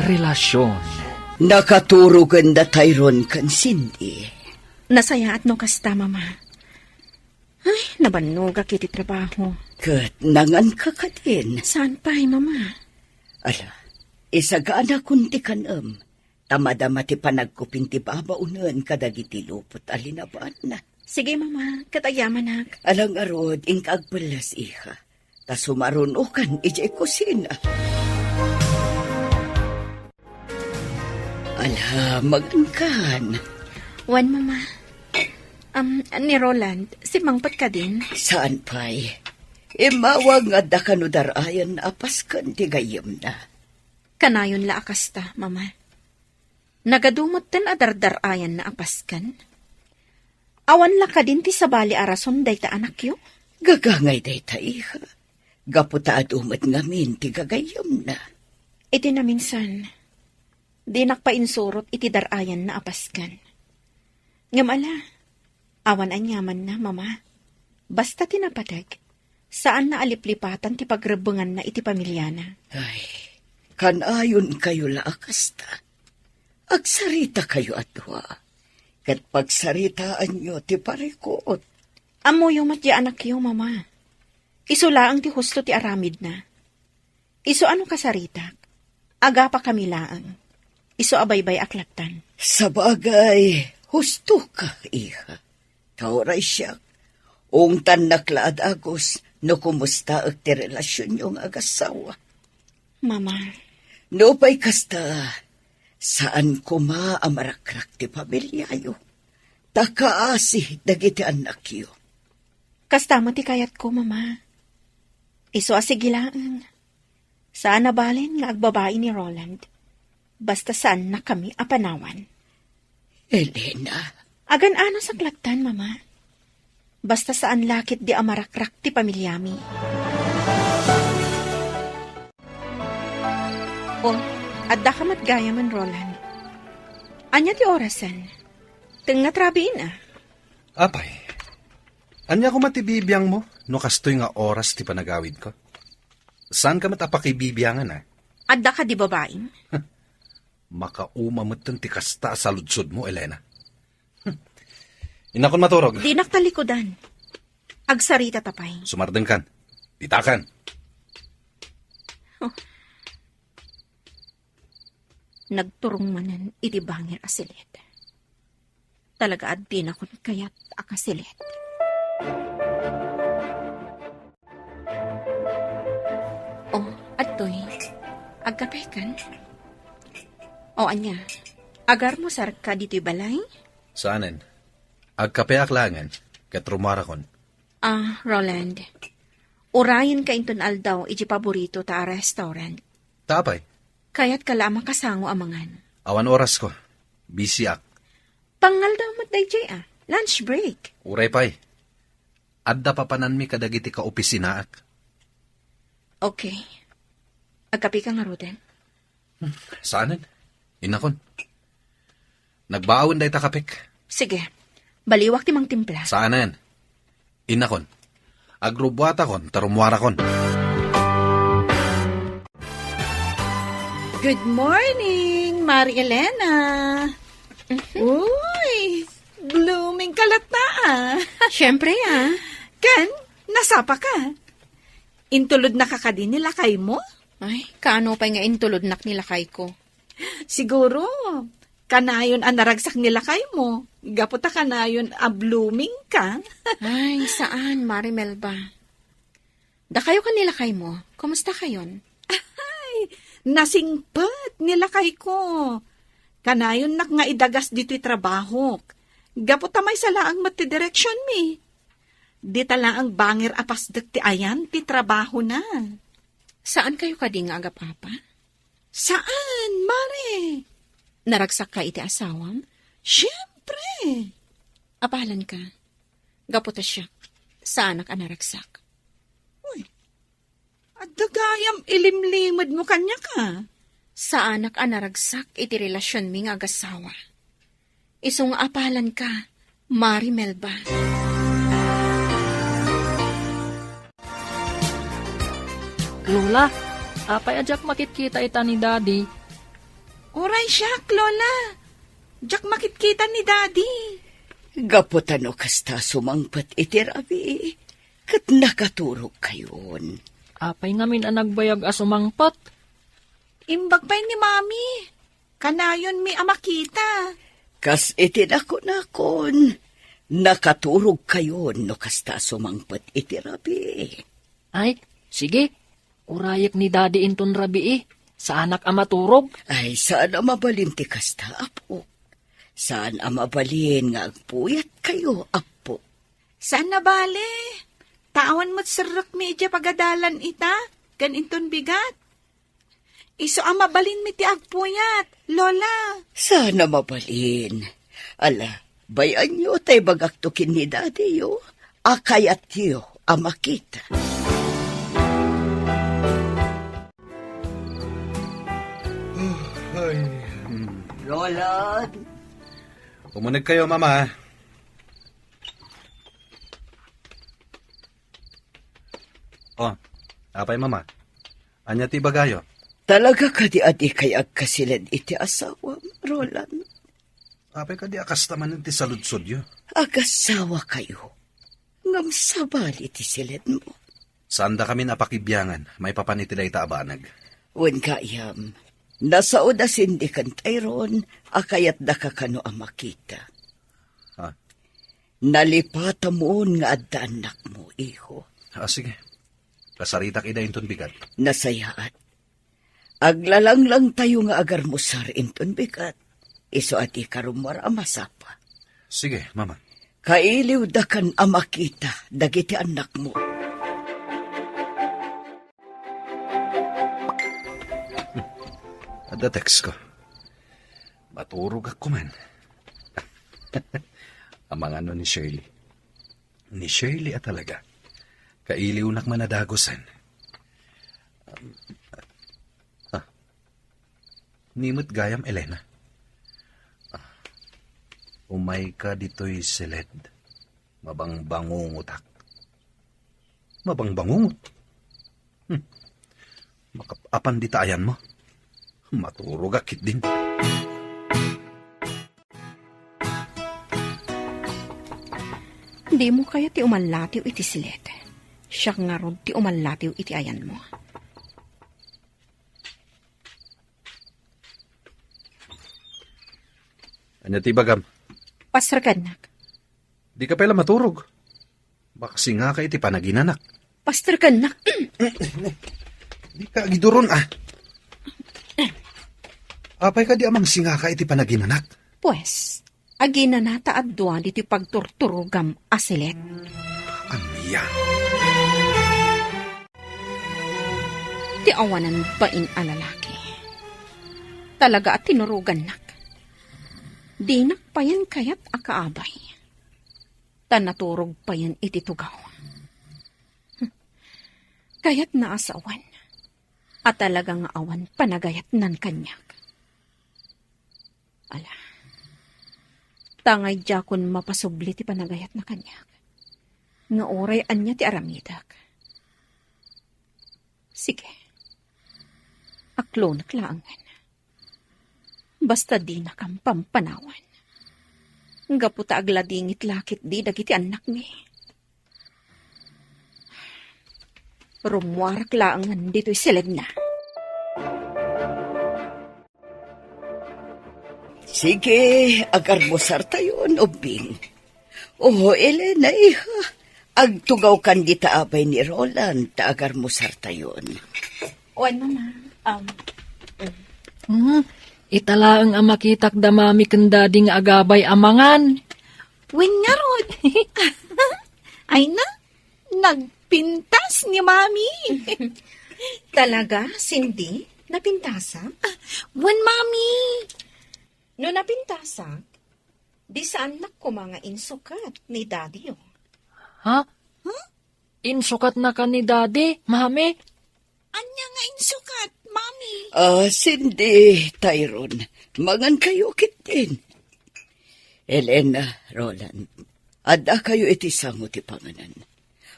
relasyon. Nakaturugan da Tyrone kan Cindy. Nasaya at no kasta, mama. Ay, nabanuga kiti trabaho. Kat nangan ka ka din. Saan pa, mama? Ala, isagana kunti kanam. Tamadama ti panagkuping ti babaunan kadagiti lupot alinabaan na. Sige, mama. Katayaman ak. Alang arod, ingkagpalas iha. Ta sumarunukan ijay kusina. Ala, magangkan. Wan, mama. Ni Roland, si Mangpat ka din? Saan pa'y? Imawag nga da kanudarayan apas kan ti gayam na. Kanayon la akasta, mama. Nagadumot ten adardarayan na apaskan. Awan la ka din ti sabali arason day ta anak yo? Gagangay day ta iha. Gaputa adumat ngamin ti gagayam na. Iti na minsan, di nakpainsurot iti darayan na apaskan. Ngamala, awan anyaman na, mama. Basta tinapadag, saan na aliplipatan ti pagrebengan na iti pamilyana. Ay, kanayon kayo laakasta. Agsarita kayo atwa. Kat pagsaritaan nyo ti parikot. Amo yung matya anak yo, mama. Iso laang ti husto ti aramid na. Iso ano kasarita? Aga pa kami laang. Iso abaybay aklatan. Sa bagay, husto ka, iha. Kauray siya. Ungtan naklaad agos, no kumusta ag ti relasyon yung agasawa. Mama. No pa'y kasta, saan kuma amarakrak ti pamilyayo. Takaasi dagiti anak yo. Kastama ti kayat ko, mama. Iso asigilaan. Saan nabalin nga agbabae ni Roland? Basta saan na kami apanawan. Elena. Agan-ano sa klaktan, mama. Basta saan lakit di amarakrak ti pamilyami. Oh, adda ka matgaya man, Roland. Anya ti orasan? Tinga trabiin ah. Apay, anya ko matibibiyang mo, no kastoy nga oras ti panagawid ko? Saan ka matapakibibiyangan Adda ka di babaeng? Makaumamatan ti kasta sa ludsod mo, Elena. Inakon maturog. Di naktalikodan. Agsarita tapay. Sumardeng kan. Bitakan. Oh. Nagturong manan iti bangir asilit. Talaga at din ako kayat akasilit. Oh, atoy. Agkapay kan? O anya, agar mo sarka dito'y balay? Saanen? Agkape aklangan, ket rumarakon. Roland. Urayan ka inton aldaw iti paborito ta restaurant. Tapay, Kaya't kala makasango amangan. awan oras ko. Busy ak. Pangal daw matday jay lunch break. Uray pay. Adda papanan mi kadagiti ka opisina ak. Okay. Agkapi ka nga, Roden. Saanen? Inakon. Nagbaawin day takapik. Sige. Baliwak ti mang timpla. Saanen? Inakon. Agrubwata kon, tarumwara kon. Good morning, Mari Elena. Uy, blooming kalat na Siyempre Kan, nasapa ka. Intulod na kakadin nila kay mo? Ay, kaano pa nga intulod nak nila kay ko. Siguro, kanayon ang naragsak nila kay mo. Gaputa kanayon a blooming ka. Ay, saan, Marimel ba? Da kayo kanila kay mo. Kumusta kayon? Nasingpat nila kay ko. Kanayon nak nga idagas dito'y trabaho. Gaputa may salaang matidireksyon mi. Di tala ang bangir apasdak ti ayan ti trabaho na. Saan kayo kading aga, Papa? Saan, Mare? Naragsak ka iti asawam? Siyempre. Apalan ka. Gaputa siya. Saan ka naragsak? At dagayam ilimlimad mo kanya ka. Saan ka naragsak iti relasyon mi nga agasawa? Isong apalan ka, Marimel ba? Lola, apay ajak makikita ita ni Daddy. Oray siya, Lola. Diyak makitkita ni Daddy. Gaputano kasta sumangpat iti Rabi. Kat nakaturog kayon. Apay ngamin ang nagbayag asumangpat. Imbag pa ni Mami. Kanayon mi amakita. Kas iti nakon. Nakaturog kayon no kasta sumangpat iti Rabi. Ay, sige. Urayak ni Daddy inton rabi sa anak ang maturog. Ay, saan ang mabalin ti kasta, apo? Saan ang mabalin nga agpuyat kayo, apo? Saan na bale? Tawan mo't sarak mi ija pagadalan ita. Ganinton bigat. Iso ang mabalin mi ti agpuyat, Lola. Saan ang mabalin? Ala, bayan nyo tay bagaktukin ni Daddy yo. Akayat yo ang makita. Ay, Roland, umunag kayo, Mama. Oh, apay, Mama. Anya ti bagayo? talaga ka di adi kay agkasilid iti asawa, Roland. Apay ka di akastaman ti saludsod yo. Agasawa kayo. Ngam sabali ti silid mo. Saan da kami napakibyangan, may papanitiday ta abanag. Wen kayam, nasa oda sindi kan tayron, akayat da ka kano ang makita. Ha? Nalipata mo nga adda anak mo, iho. Sige. Kasarita kida inton bigat. Nasayaat. Aglalang lang tayo nga agar musar inton bigat. Iso ati karumar amasapa. Sige, Mama. Kailiw da kan amakita, dagiti anak mo. Ada text ko. Maturog ako man. Amang ano ni Shirley. Ni Shirley at talaga. Kailiw nak manadagosan. Nimot gayam, Elena. Umay ka dito'y silid. Mabangbangungutak. Mabangbangungot? Makapapan di tayan mo. Maturog akit din. Di mo kaya ti umalatiw iti silet. Siya nga ron ti umalatiw iti ayan mo. Anya ti bagam? Pastraganak. Di ka pala maturog. Baka singa ka iti panaginanak. Pastraganak. Di ka giduron Apay ka di amang singa ka iti panaginanak. Pues, agina nata at duwan iti pagturturugam asilet. Anya? Ti awanan bain alalaki. Talaga at tinurugan nak. Di nakpayan kayat akaabay. Tanaturog pa yan iti tugaw. Kayat naasawan. At talagang awan panagayat nan kanyak. Ala. Tangay jakon mapasubli ti panagayat na kanyak. Nga oray anya ti aramidak. Sige. Aklo naklaangan. Basta di na kang pampanawan. Gaputa agladingit lakit di dagiti anak ni. Rumwarak laangan dito'y silid na. Sige, agar musar tayo, Obing. Oh, Elena, iha. Agtugaw kan di taabay ni Roland, ta agar musar tayo. Oy, mama. Italaang ang makitak damami kandading agabay amangan. Wen nga rod. Ay na, nagpintas ni Mami. Talaga, Cindy? Napintasa? Wen, Mami. No napintasa, di saan na ko mga insukat ni Daddy oh. Ha? Insukat na ka ni Daddy, Mami? Anya nga insukat, Mami. Cindy, Tyrone, mangan kayo kitin. Elena, Roland, ada kayo iti sango ti panganan.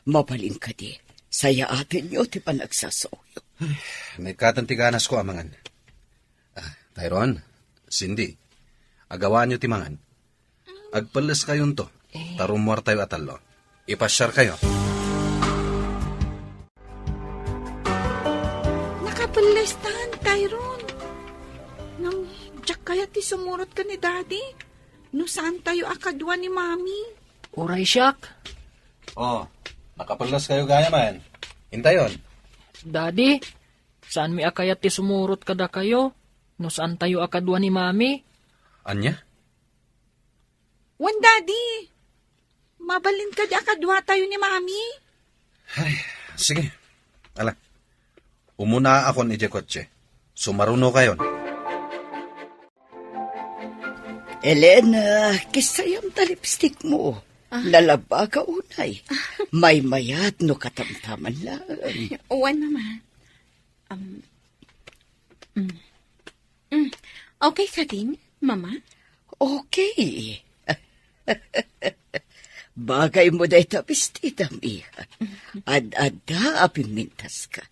Mapaling ka di, saya atin nyo ti panagsasoyo. May katantiganas ko amangan. Tyron, Cindy, agawan nyo timangan. Agpalas kayon to. Tarumor tayo atalo. Ipasyar kayo. Nakapalistahan, Tyron. Nang Jack kaya ti sumurot ka ni Daddy. No saan tayo akadwa ni Mami? Uray siyak. Oh, nakapalas kayo gaya man. Hintayon. Daddy, saan mi akayat ti sumurot kada kayo? No saan tayo akadwa ni Mami? Anya? Wan, Daddy. Mabalin ka di akadwa tayo ni Mami. Ay, sige. Ala. Umuna ako ni Jekotche. Sumaruno kayon. Elena, kisayam ta lipstick mo. Lalaba ka unay. May mayat no katamtaman lang. Wan, Mama. Okay ka din, Mama? Okay. Bagay mo dahi tapistita, miha. Ad-ada apimintas ka.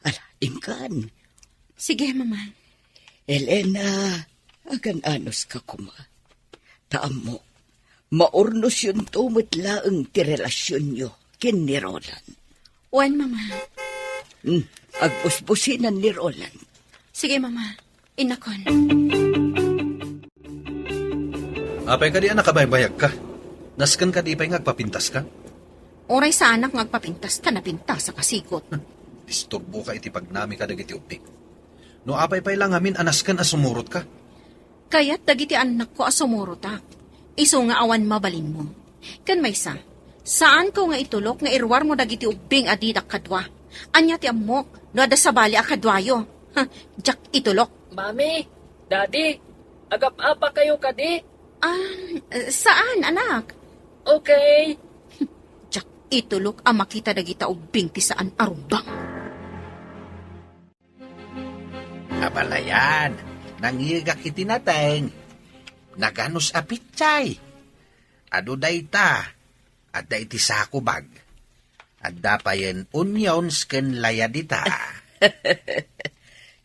Ala, ingkan. Sige, Mama. Elena, agan anos ka kuma. Taam mo, maurnos yun tumitlaang ti relasyon nyo kin ni Roland. Wan, Mama. Agbusbusinan ni Roland. Sige, Mama. Inakon. Apay ka di anak kabaybayag ka. Naskan ka di pa'y ngagpapintas ka. Oray sa anak ngagpapintas ka na pintas sa kasikot. Disturbo ka iti pagnami ka dagiti upik. No apay pa'y lang amin anaskan asumurot ka. Kaya't dagiti anak ko asumurota. Iso nga awan mabalin mo. Kan may saan ko nga itulok nga irwar mo dagiti ubing adidak kadwa. Anya ti amok, no ada sabali akadwayo. Jack itulok. Mami, Daddy, agap-apa kayo kadi? Saan, anak? Okay. Jack itulok ang makita dagita ubing ti saan arubang. Abalayan, nangigak itinateng. Naganos apitsay. Ado dayta, adda iti sakubag. Adda pa yen onions ken layadita.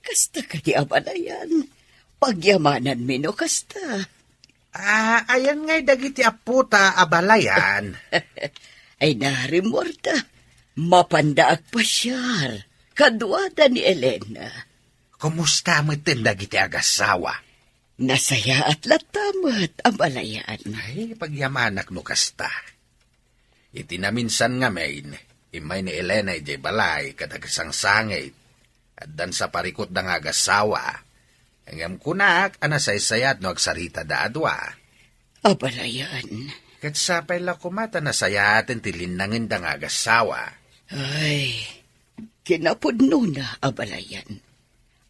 Kasta ka di abalayan. Pagyamanan mino kasta. Ayan ngay dagiti aputa abalayan. Ay narimorta. Mapandaag pasyar. Kadwada ni Elena. Kumusta mo itin dagiti agasawa? Nasaya at latamat abalayan. Ay, pagyamanak no kasta. Iti na minsan nga main, imay ni Elena iti balay kadagasang sangit. At dan sa parikot ng agasawa, hanggang kunak, anasaysayat no agsarita daadwa. Abalayan. Kat sapay la kumata na sayatin tilinangin ng agasawa. Ay, kinapudno na abalayan.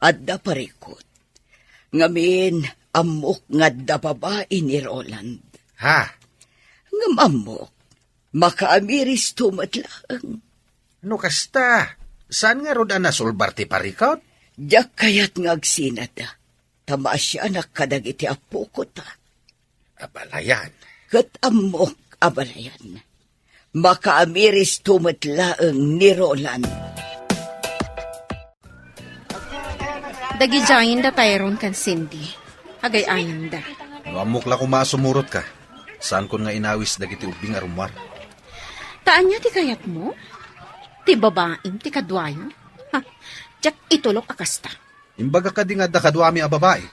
Adda parikot. Ngamin, amok nga da babae ni Roland. Ha? Ngam amok, makaamiris tumatlang. No kasta? Saan nga roda na sulbar ti parikot? Diyak kayat ngagsinada. Tama siya nakadagiti apo ko ta. Abalayan. Kat amok, abalayan. Makaamiris tumatlaang ni Roland. Dagijayin da Tyron kan Cindy. Agayayin da. No amok la kumasumurot ka. Saan kon nga inawis dagiti ubing arumar. Taan niya ti kayat mo? Ti babaeng ti kadwayo? Jack itulok akasta. Imbaga ka di nga da kadwami a babae.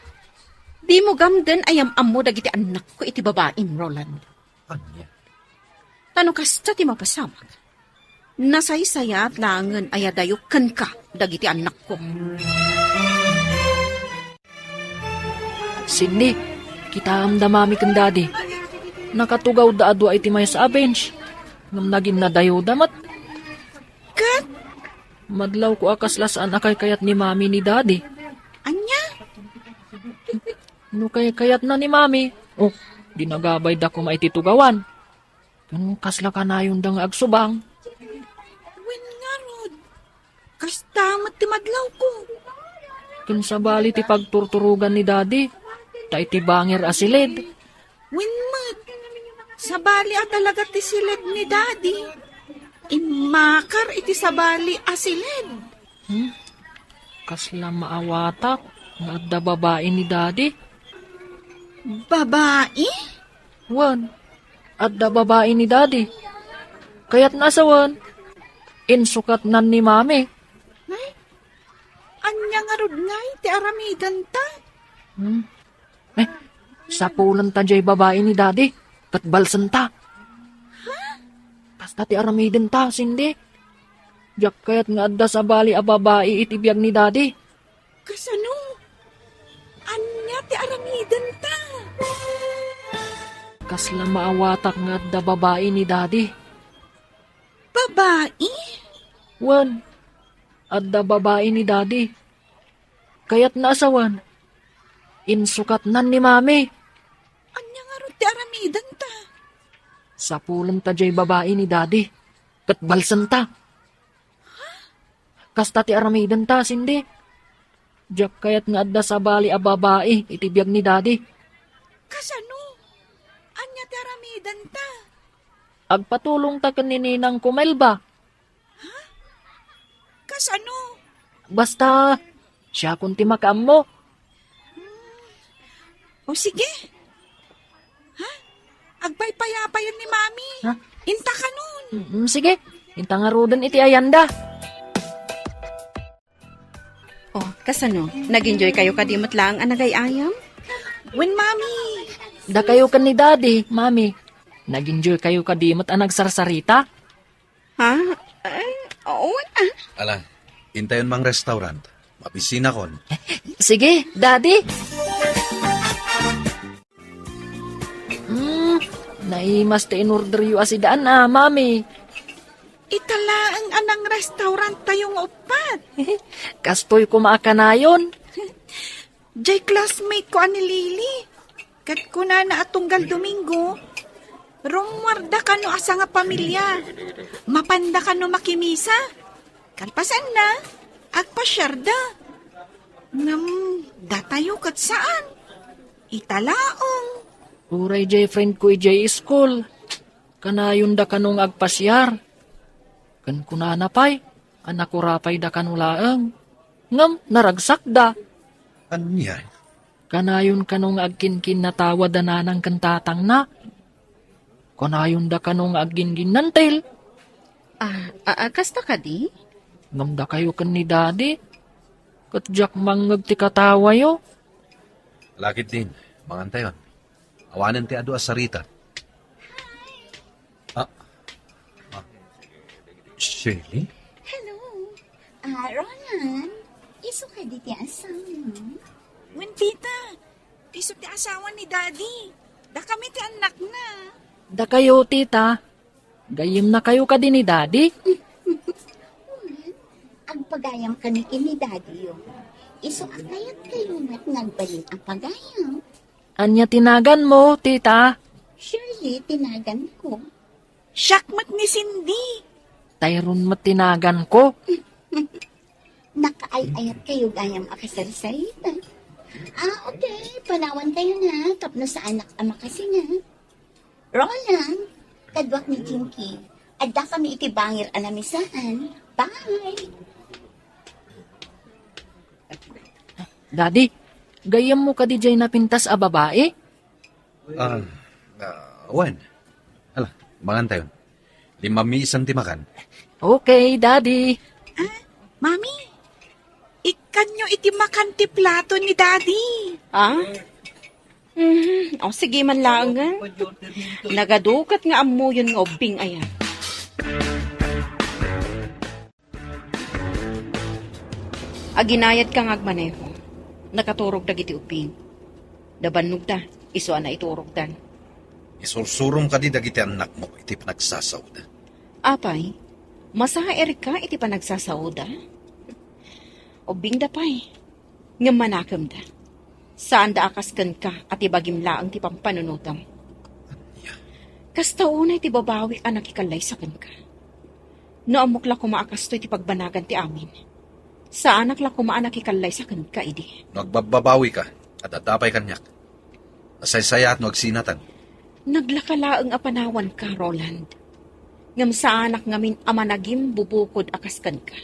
Di mo gamden ayam amo dagiti anak ko iti babaeng Roland. Anya? Tano kasta ti mapasamag. Nasaysaya at langan ayadayo ken ka dagiti anak ko. Sidney, kita am damami kang Daddy. Nakatugaw da adwa iti may sa bench. Ngam naging nadayo damat. Kat, Madlaw ko akaslasaan akay kayat ni Mami ni Daddy. anya? No kayat na ni Mami. Oh, dinagabay da ko maititugawan. Kung kasla ka na yung dang agsubang. Wen nga, Rod. Kastamat ti madlaw ko. Kung sabali ti pagturturugan ni Daddy. Ta iti banger asilid. Winmat. Sabali at talaga ti silid ni Daddy. Imakar iti sabali asilid. Kasla maawatak. nga adda babae ni daddy. Babae? Wan, adda babae ni daddy. Kaya't nasawan, insukat nan ni mami. Anya nga rod ngay, ti aramidan ta. Sapulan ta jay babae ni daddy, katbalsan ta. Basta ti aramiden ta, sindi. Jak kaya't nga adda sa bali a babae itibiyag ni daddy. Kasano? Anya ti aramidan ta. Kasla maawatak nga adda babae ni daddy. Babae? Wan, adda babae ni daddy. Kaya't naasawan, insukat nan ni mami. Anya nga rod ti aramidan ta. Sapulan ta jay babae ni daddy, katbalsan ta. Kasta ti aramiden ta, sindi. Jak kaya't nga adda sa bali a babae itibiyag ni daddy. Kasano? Anya ti aramidan ta. Agpatulong ta kanininang kumelba. Kasano? Basta, siya kunti makaam mo. O sige. Ha? Agpaypayapayan ni mami. Ha? Inta ka nun. Sige, inta nga rodan iti ayanda. Oh, kasano? Nag-enjoy kayo kadimot lang ang nagayayam? When mami. Da kayo kan ni daddy, mami. Nag-enjoy kayo kadimot ang nagsarsarita? Ha? Ay, oo na. Ala, intayon mang restaurant. Mapisina kon. Sige, daddy. Naimas ta in-order yu asidaan mami. Itala ang anang restaurant tayong upat. Kastoy kumaakanayon. Jay classmate ko ani Lily. Kat ko na atunggal Domingo. Rumwarda ka no asa nga pamilya. Mapanda ka no makimisa. Kalpasan na. Agpasyarda. Datayo kat saan? Italaong. Uray jay friend ko ijay school. Kanayon da kanong agpasyar. Kan kunanapay, anak ko rapay da kanulaang. Ngam, naragsak da. Anya? Kanayon kanong agkinkin na tawa da nanang kantatang na. Kanayon da kanong agingin nantil. Kasta ka di? Ngam da kayo kan ni daddy. Katjak mangag ti katawa yo. Lakit din, mangantayon. Awanan ti adu asarita. Shelly? Hello. Ronan. Iso ka di ti asawa. Wen tita. Iso ti asawa ni daddy. Da kami ti anak na. Da kayo, tita. Gayim na kayo ka din ni daddy. Agpagayam ka ni kini daddy yo. Iso akayat kayo mat nagbalik ang pagayam. Anya tinagan mo, tita. Surely, tinagan ko. Syakmat ni Cindy. Tayron matinagan ko. Nakaayayat kayo gayam akasarsarita. Okay. Panawan kayo na. Tapno sa anak ama kasi nga. Roland, kadwak ni Jinky. Adda kami itibangir anamisaan. Bye! Daddy, gayam mo ka di jay napintas a babae? Wen. Ala, mangantayon. Limami isang timakan. Okay, daddy. Mami, ikanyo iti makanti plato ni daddy. Sige man lang. Nagadukat nga amo yun nga ubing ayan. Aginayad ka nga agmaneho. Nakaturog dagiti uping. Dabannog ta, iso na iturog dan. Isursurum ka di dagiti anak mo, iti panagsasawda. Apay, masahaer ka iti panagsasauda? Ubing da pay, nga manakam da. Saan da akaskan ka at ibagim laang ti pampanunutam? Kasta una iti babawi ka nakikalay sa kan ka. No amok la kumaakasto iti pagbanagan ti amin. Saan akla kumaan nakikalay sa kan ka idi? Nagbababawi ka, at atapay kanyak. Nasaysaya at nagsinatan. Naglakalaang apanawan ka, Roland. Ngam sa anak ngamin amanagim bubukod akaskan ka.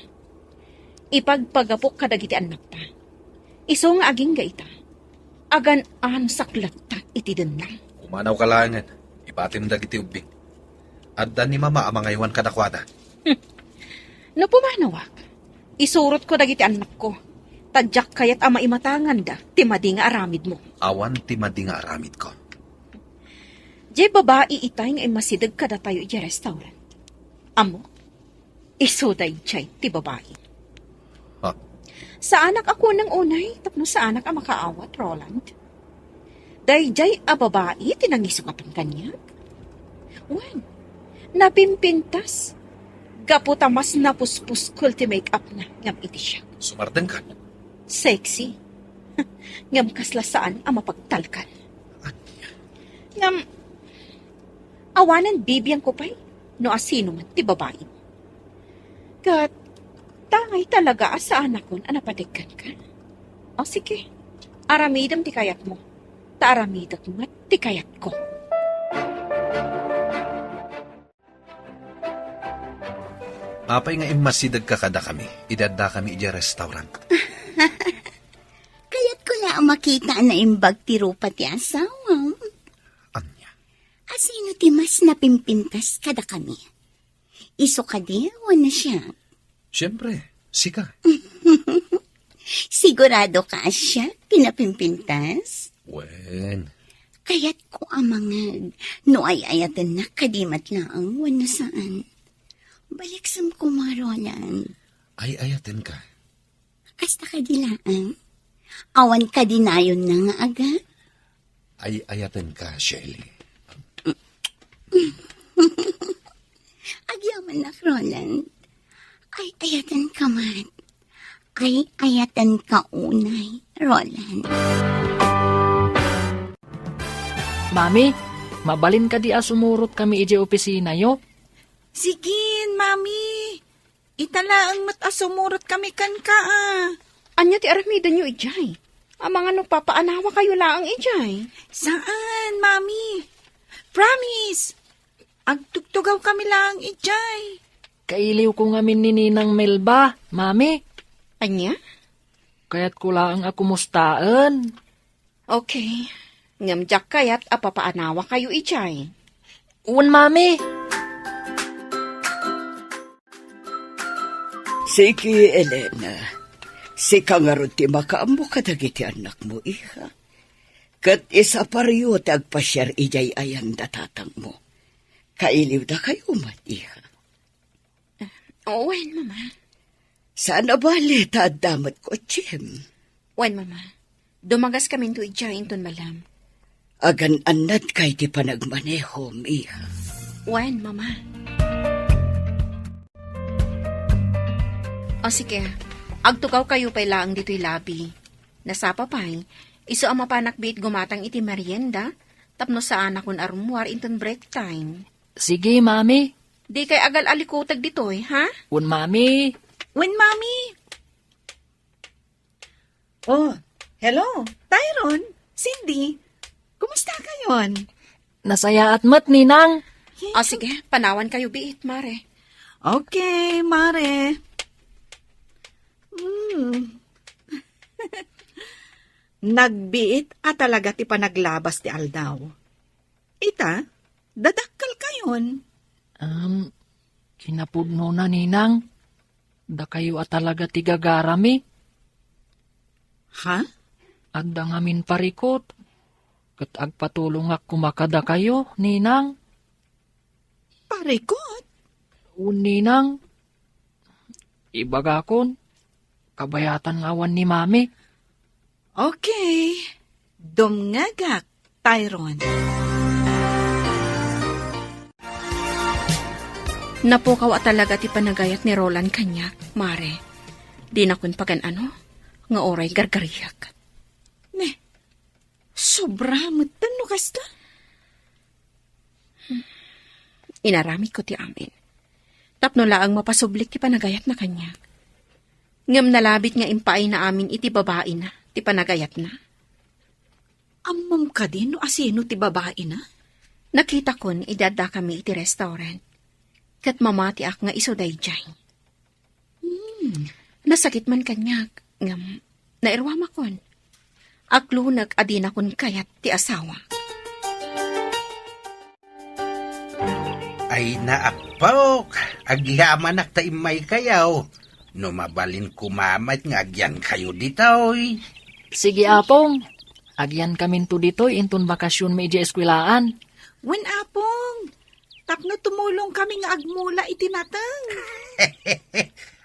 Ipagpagapok ka dagiti anak ta. Iso nga aging gaita. Agan saklat ta iti lang. Umanaw ka langan. Ipatim dagiti ubing. Adda ni mama ang mga iwan kadakwada. No pumanawak, isurot ko dagiti anak ko. Tadyak kayat ama imatangan da, timadi nga aramid mo. Awan ti madi nga aramid ko. Di babae itay nga masidag kada tayo iti restaurant. Amo, isuday jay ti babae. Ha? Sa anak ako ng unay, tapno sa anak ang makaawat, Roland. Dayjay a babae, tinangisukapan kanya. Wan, napimpintas. Gaputa mas napuspus kulti make-up na, ngam iti siya. Sumardeng ka. Sexy. Ngam kasla saan ang mapagtalkan. Ngam, awanan bibiyang ko pa'y, no asino man ti babae. Kat, tangay talaga sa anak kon anapatigkan ka. O sige, aramidam ti kayat mo. Taaramidak mo at ti kayat ko. Apay nga imasidag ka kada kami. Idada kami iti restaurant. Kaya't ko lang makita na imbag ti rupa ti asawa. Anya? Asino ti mas napimpintas kada kami? Iso ka di, wala siya. Siyempre, sika. Sigurado ka siya, pinapimpintas? Wen. Kaya't ko amangag, no ay ayatan na kadimat lang, wala saan. Baliksam ko marolan. Ay ayatin ka. Kasta ka dilaan. Awan ka dinayon na nga aga. Ay ayatin ka, Shelly. Agyaman na, Roland. Ay ayatan ka man. Ay ayatan ka unay, Roland. Mami, mabalin ka di sumurot kami iti opisina yo. Sigin, mami. Itala ang matasumurot kami kan ka Anya ti aramida nyo ijay. Ang mga no papaanawa kayo laang ijay. Saan, mami? Promise. Agtugtugaw kami lang ijay. Kailiw ko ngamin ni Ninang Melba, mami. Anya? Kaya't ko lang ako mustaan. Okay. Ngamjak kayat apapaanawa kayo ijay. Un, mami. Sige, Elena. Sika nga ron ti makaambo kadagiti anak mo, iha. Kat isa pariyo tagpasyar ijay ayan datatang mo. Kailiw da kayo man, iha. Wen, mama. Sana bali damat ko, Jim. Wen, mama. Dumagas kami to ijay inton malam. Agan anad kay ti panagmaneho, iha. Wen, mama. O sige, agtukaw kayo pa'y laang dito'y labi. Nasapa pa'y, iso ang mapanakbit gumatang iti merienda, tapno sa anak kun armuar inton break time. Sige, mami. Di kay agal alikutag dito'y, ha? Un, mami. When, mami? Oh, hello. Tyron, Cindy. Kumusta kayon? Nasaya at mat, Ninang. O sige, panawan kayo biit, mare. Okay, mare. Nagbiit talaga ti panaglabas ti aldaw. Ita, dadakkel kayon. Kinapudno na, Ninang. Da kayo talaga tigagarami. Ha? Adda ngamin parikot. Kat agpatulong kumakada kayo, Ninang. Parikot? Un, Ninang. Ibagakon. Kabayatan ngawan ni Mami. Okay. Dumngagak, Tyron. Napukaw talaga ti panagayat ni Roland kanyak, mare. Di na kun pagan ano, nga oray gargariyak. Ne, sobra mutan no kasta. Inarami ko ti amin. Tapno laang mapasublik ti panagayat na kanyak. Ngam nalabit nga impaay na amin iti babae na, ti panagayat na. Amam ka din no asino ti babae na? Nakita kon idada kami iti restaurant. Kat mamati ak nga iso dayjay. Nasakit man kanyak, ngam Nairwama kon. Aklunag adina kon kayat ti asawa. Ay naapok, agyaman ak taimay kayaw. No mabalin kumamat nga agyan kayo ditoy. Sige, Apong. Agyan kamin to ditoy intun bakasyon may ija eskwelaan. Wen apong, tapno tumulong kami nga agmula itinatang.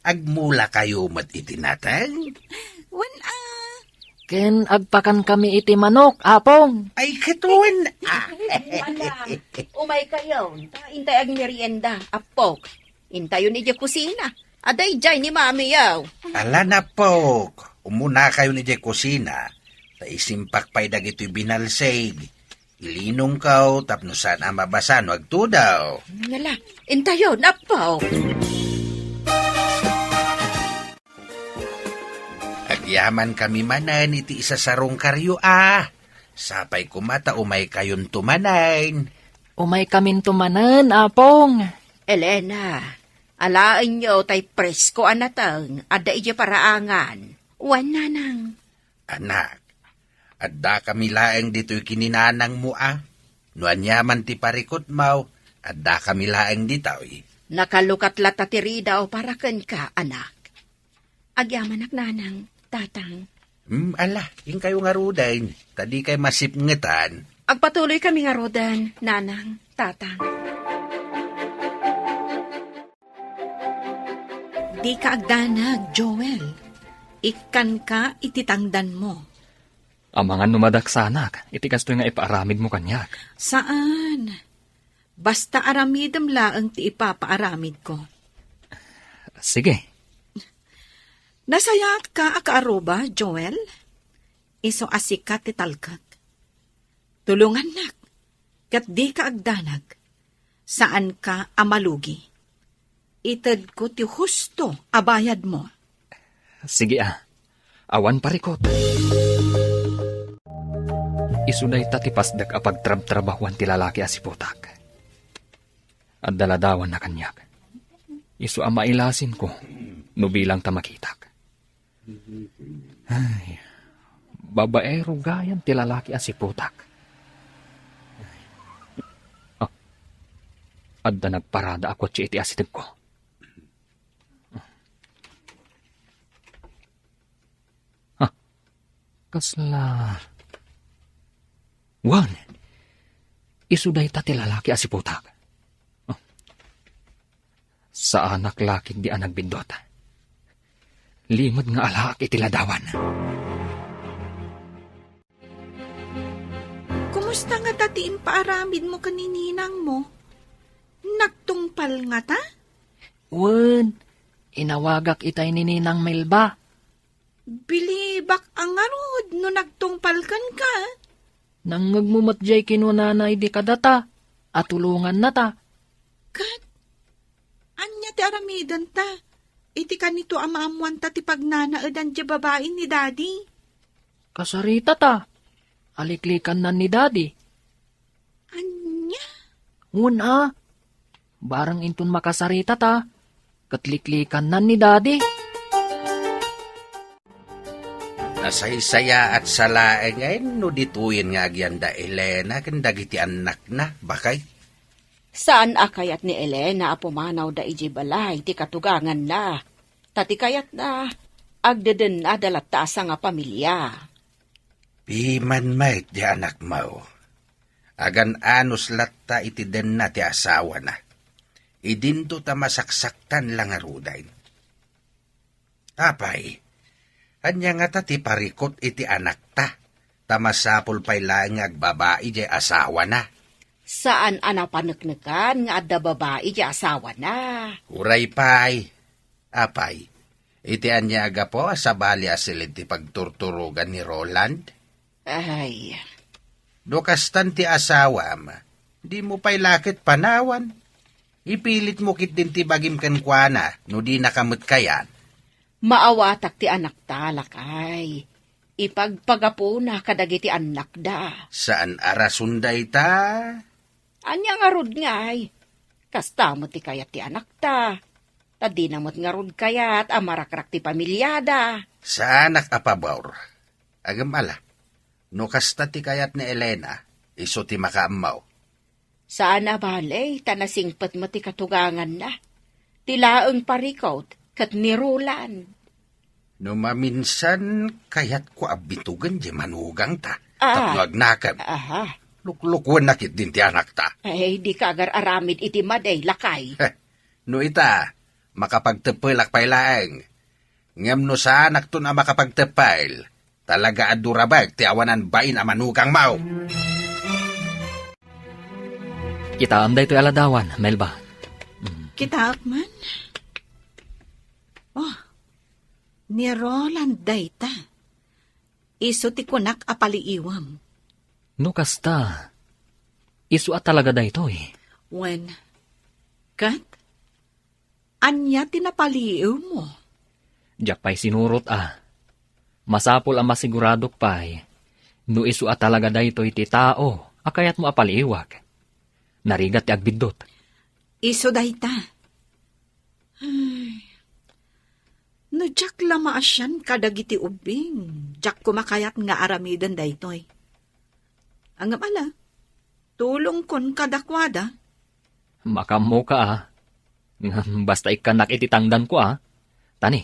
Agmula kayo mat itinatang. Wen Ken agpakan kami iti manok, Apong. Ay katuan. Alam, umay kayo. Intay ag merienda. Apok. Intayon ni kusina. Aday jay ni mami yaw. Ala na po, umuna kayo ni Jay kusina. Ta isimpak pa'y dagito'y binalsig. Ilinong kaw, tapno sana mabasan, wag to daw. Ngala, intayon, apok. Agyaman kami manan iti isa sarong karyo ah. Sapay kumata umay kayon tumanain. Umay kamin tumanan, Apong. Elena, alaan nyo tay presko anatang, ada ija paraangan. Wan nanang. Anak, adda kami laeng dito'y kininanang mo ah. Nuan yaman ti parikot mau, adda kami laeng dito'y. Nakalukat latatirida o para ken ka, anak. Agyaman ak nanang, tatang. Ala, yung kayo nga rudain. Tadi kay masipngetan. Agpatuloy kami nga rodan, nanang, tatang. Di ka agdanag, Joel. Ikan ka ititangdan mo. Amangan numadaksanak, iti kastoy nga ipaaramid mo kanyak. Saan? Basta aramidam laang ti ipapaaramid ko. Sige, Nasayat ka akaaruba, Joel? Iso asikat ti talkak. Tulungan nak, kat di ka agdanag. Saan ka amalugi? Ited ko ti husto abayad mo. sige Awan parikot. Isunay tatipasdak a pagtrab-trabahuan ti lalaki a siputak. At daladawan na kanyak. Isu ang mailasin ko, no bilang tamakitak. Ay, babaero gayan ti lalaki a siputak. Adda nagparada ako ti iti asitig ko. Kasla... Wan, isuday ta ti lalaki a siputak. Sa anak laking di anag bindot. Limod nga alak iti ladawan. Kumusta nga tatiin paaramid mo kanininang mo? Nagtungpal nga ta? Wen, inawagak itay ni Ninang Melba. Bilibak ang arod no nagtungpalkan ka. Nang ngagmumatjay kinunanay di kadata, at tulungan na ta. Kat, anya ti aramidan ta. Iti kanito amaamuan ta ti pagnanaadan di babae ni daddy. Kasarita ta. Aliklikan na ni daddy. Anya? Una, barang intun makasarita ta. Katliklikan na ni daddy. Nasaysaya at salaeng ay no dituyin nga agyanda Elena kendagiti anak na bakay. Saan akayat ni Elena apumanaw da iji balay ti katugangan na. Tati kayat na agdeden na dalatasa nga pamilya. Piman mait di anak mo. Agan anos latta iti den na ti asawa na. Idinto ta masaksaktan lang arudain. Tapay, anya nga ta ti parikot iti anak ta. Tamasapol pa'y lang agbabae di asawa na. Saan anapaneknekan nga adda babae di asawa na. Uray pa'y. Apay, iti anya aga po sa bali asilid ti pagturturugan ni Roland. Ay, Dokastan ti asawa ma. Di mo pa'y lakit panawan. Ipilit mo kit din ti bagim kenkwana no di nakamot kayan. maawatak ti anak ta lakay. Ipagpagapuna kadagiti anak da. Saan arasunday ta? Anya nga rod ngay. Kasta mo ti kayat ti anak ta. Tadi namot nga rod kayat, amarakrak ti pamilyada. Sa anak apabaur. Agam ala. No kasta ti kayat ni Elena, iso ti makaamaw. Saan na balay, tanasingpat mo ti katugangan na. Tilaang parikot, kat nirulan. No maminsan kayat ko abitugan di manugang ta. Ah. Tapno agnakan. Aha. Luklukwan nakit din ti anak ta. Ay, di ka agar aramid iti maday, lakay. No ita, makapagtepelak pay laeng. Ngem no sa anak to na makapagtepel, talaga adurabag ti awanan bain a manugang mau. Kita amday to'y aladawan, Melba. Kita man. Oh, ni Roland dayta. Iso ti kunak apaliiwam. No kasta, isu at talaga da ito eh. When, kat, anya tinapaliiw mo. Japay sinurot Masapol ang masiguradok pay. No isu at talaga da ito iti tao, akayat mo apaliiwag. Narigat ti agbidot. Iso dayta. Ay, no jak lama asyan kadagiti ubing. Jak kumakayat nga aramidan daytoy. Ang ala, tulong kon kadakwada. Makamo ka Basta ikanak ititangdan ko Tani,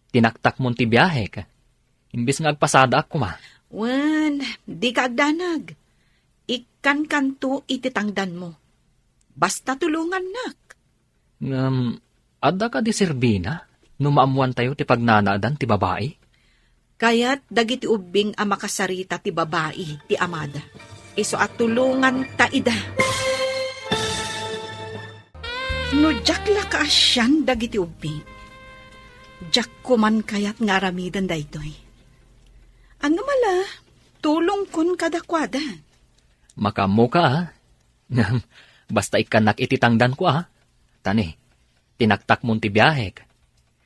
tinaktak mo ti biyahe ka. Imbis nga agpasada ako Wan, di ka agdanag. Ikan kanto ititangdan mo. Basta tulungan nak. Adda ka di Serbina? Numaamuan tayo ti pagnanaadan ti babae? Kaya't dagiti ubing ang makasarita ti babae, ti amada. Iso at tulungan ta ida. No jakla ka asyan dagiti ubing. Jak kuman kayat nga aramidan daytoy. Ano mala, tulong kun kadakwada. Makamo ka Basta ikanak ititangdan ko Tani, tinaktak mo ti biyahe ka.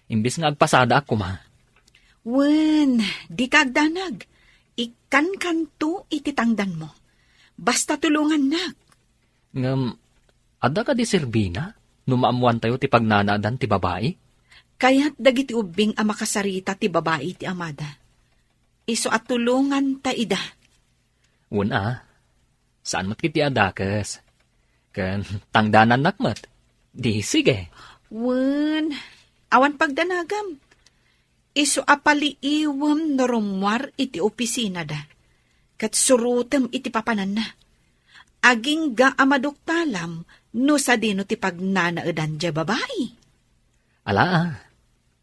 Imbis nga agpasada ako Wen, di ka agdanag. Ikan kanto ititangdan mo. Basta tulungan nak. Adda ka di Serbina? Numaamuan tayo ti pagnanaadan ti babae? Kaya't dagiti ubing ang makasarita ti babae ti amada. Iso at tulungan ta ida. Una, saan mo't kiti adakas? Kan tangdanan nakmat. Di sige. Wen, awan pagdanagam. Iso apaliiwam na rumwar iti opisina da. Kat surutem iti papanan na. Aging ga amaduktalam no sa dino ti pagnanaadan dya babae. Ala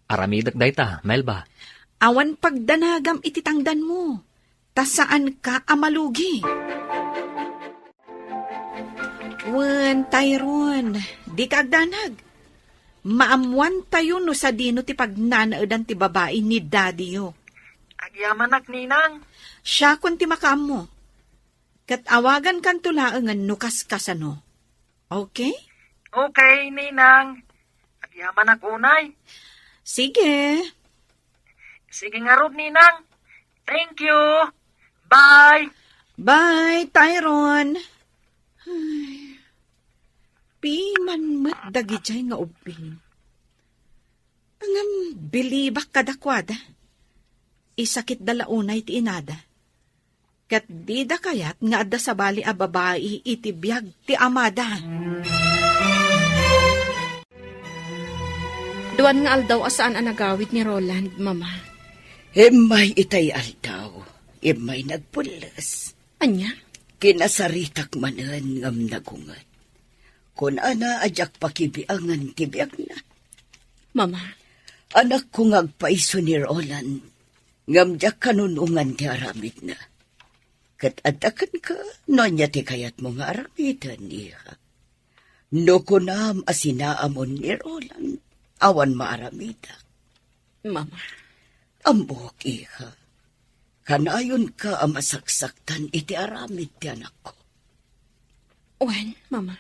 aramidak dayta, Melba. Awan pagdanagam iti tangdan mo. Ta saan ka amalugi? Wen, Tyrone, di ka agdanag. Maamuan tayo no sa dino ti pagnanaadan ti babae ni daddy yo. Agyamanak, ninang. Siya kun ti makaam mo. Kat awagan kan tulaangan no kaskasano. Okay? Okay, ninang. Agyamanak unay. Sige. Sige nga rod, ninang. Thank you. Bye. Bye, Tyrone. Ay, piman mat dagijay nga ubing. Angam bilibak kadakwada. Isakit dalaunay ti inada. Kat di da kayat nga adda sa bali a babae iti biyag ti amada. Duan nga aldaw asaan ang nagawid ni Roland, Mama. May itay aldaw. May nagpulas. Anya? Kinasaritak manan ngam nagungat. Kun ana ajak pakibiangan tibiyag na. Mama, Anak ko ngagpaiso ni Roland. Ngam jak kanunungan ti aramid na. Kat adakan ka, no niya ti kayat mo nga aramidan niya. No kunam asinaamon ni Roland, awan maaramida. Mama. Ambok iha. Kanayon ka ang masaksaktan iti aramid ti anak ko. Wen, Mama.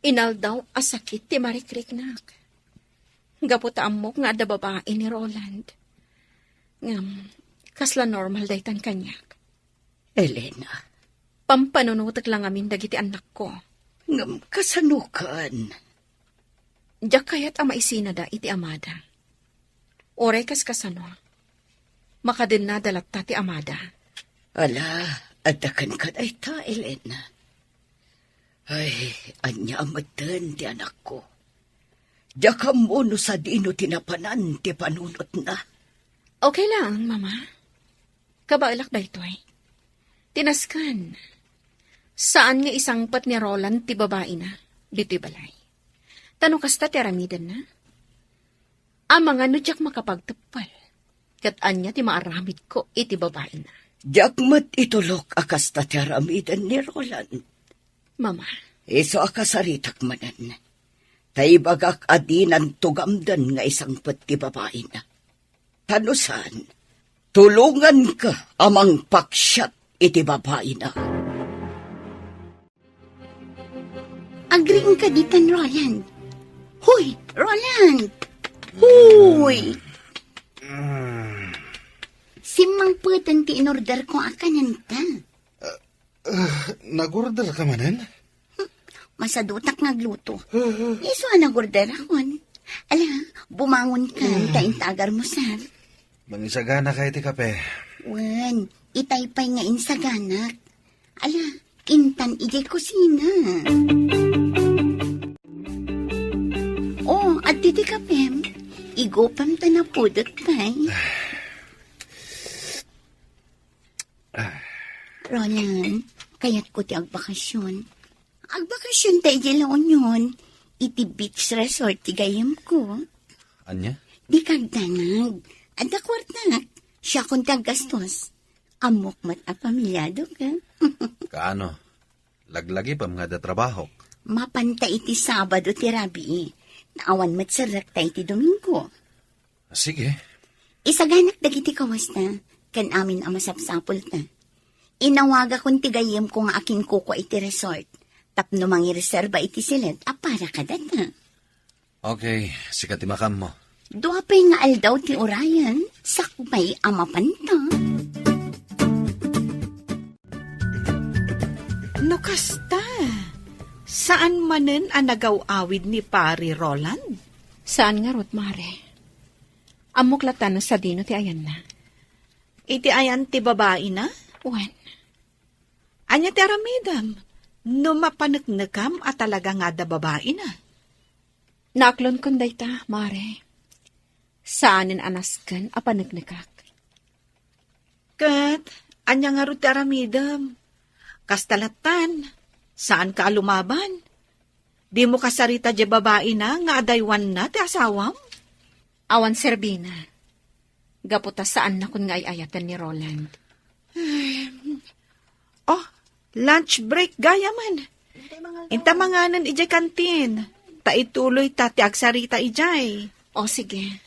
Inaldaw asakit ti marikriknak. Gaputa amok nga da babae ni Roland. Ngam, kasla normal daytan kanyak. Elena, Pampanunutak lang amin dagiti anak ko. ngam kasanukan. Diyak kayat ama isinada iti amada. Oray kas kasano. Makadin na dalat ti amada. Ala, adakan ka day ta, Elena. Ay, anya amatan ti anak ko. Diya mo no sa dino tinapanan ti panunot na. Okay lang, mama. Kabailak da ito eh. Tinaskan. Saan nga isangpat ni Roland ti babae na? Dito'y balay. Tanong kasta ti aramidan na? Ang mga nudyak makapagtapal. Kat anya ti maaramid ko iti babae na. Diakmat itulok akas ta ti aramidan ni Roland. Mama, Iso akasaritak manan. Taibagak adinan tugamdan nga isang ti babae na. Tanusan, tulungan ka amang paksyat iti babae na. Agring ka ditan, Roland. Huy, Roland! Huy! Simang putan ti inorder ko akanan ta. Nag-order ka manan? Masadutak ngagluto. Iso ang nagorder akon. Ala, bumangon ka, taintagar mo, sir. Mangisagana ka iti kape. Wan, itaypay nga insaganak. Ala, kintan ijay kusina. Oh, at diti kapem, igopam ta na pudot pay. Roland, kayat ko ti agbakasyon. Agbakasyon tayo di laon yun. Iti beach resort ti gayam ko. Anya? Di kagdanag. At akwartanak, siya kong tagastos. Amok mat a pamilyado ka. Kaano? Laglagi pa mga da trabaho. Mapanta iti Sabado ti Rabi. Naawan mat sarak tayo ti Domingo. Sige. Isaganak dagiti kawas na. Kan amin ang masapsapol ta. Inawaga kong tigayim ko nga akin kuko iti resort. Tapno mangireserba iti silid, para ka data. Okay, sikat imakam mo. Duapay nga aldaw ti Orion, sakbay amapanta. No kasta, saan manen ang nagaw-awid ni Pari Roland? saan nga rot, mare? Amuklatan sa dino ti ayan na. Iti ayan ti babae na? Wan, Anya ti aramidam, no mapanagnagam at talaga nga da babae na. naklon kon dayta, mare. Saanin anaskan a panagnakak. Kat, anya nga ro ti aramidam. Kastalatan, saan ka lumaban? Di mo kasarita di babae na nga adaywan na ti asawam? Awan serbina. Gaputa saan na kun nga ayatan ni Roland. Oh, lunch break gaya man. Inta manganan ijay kantin. Ta ituloy ta ti agsarita ijay. O sige,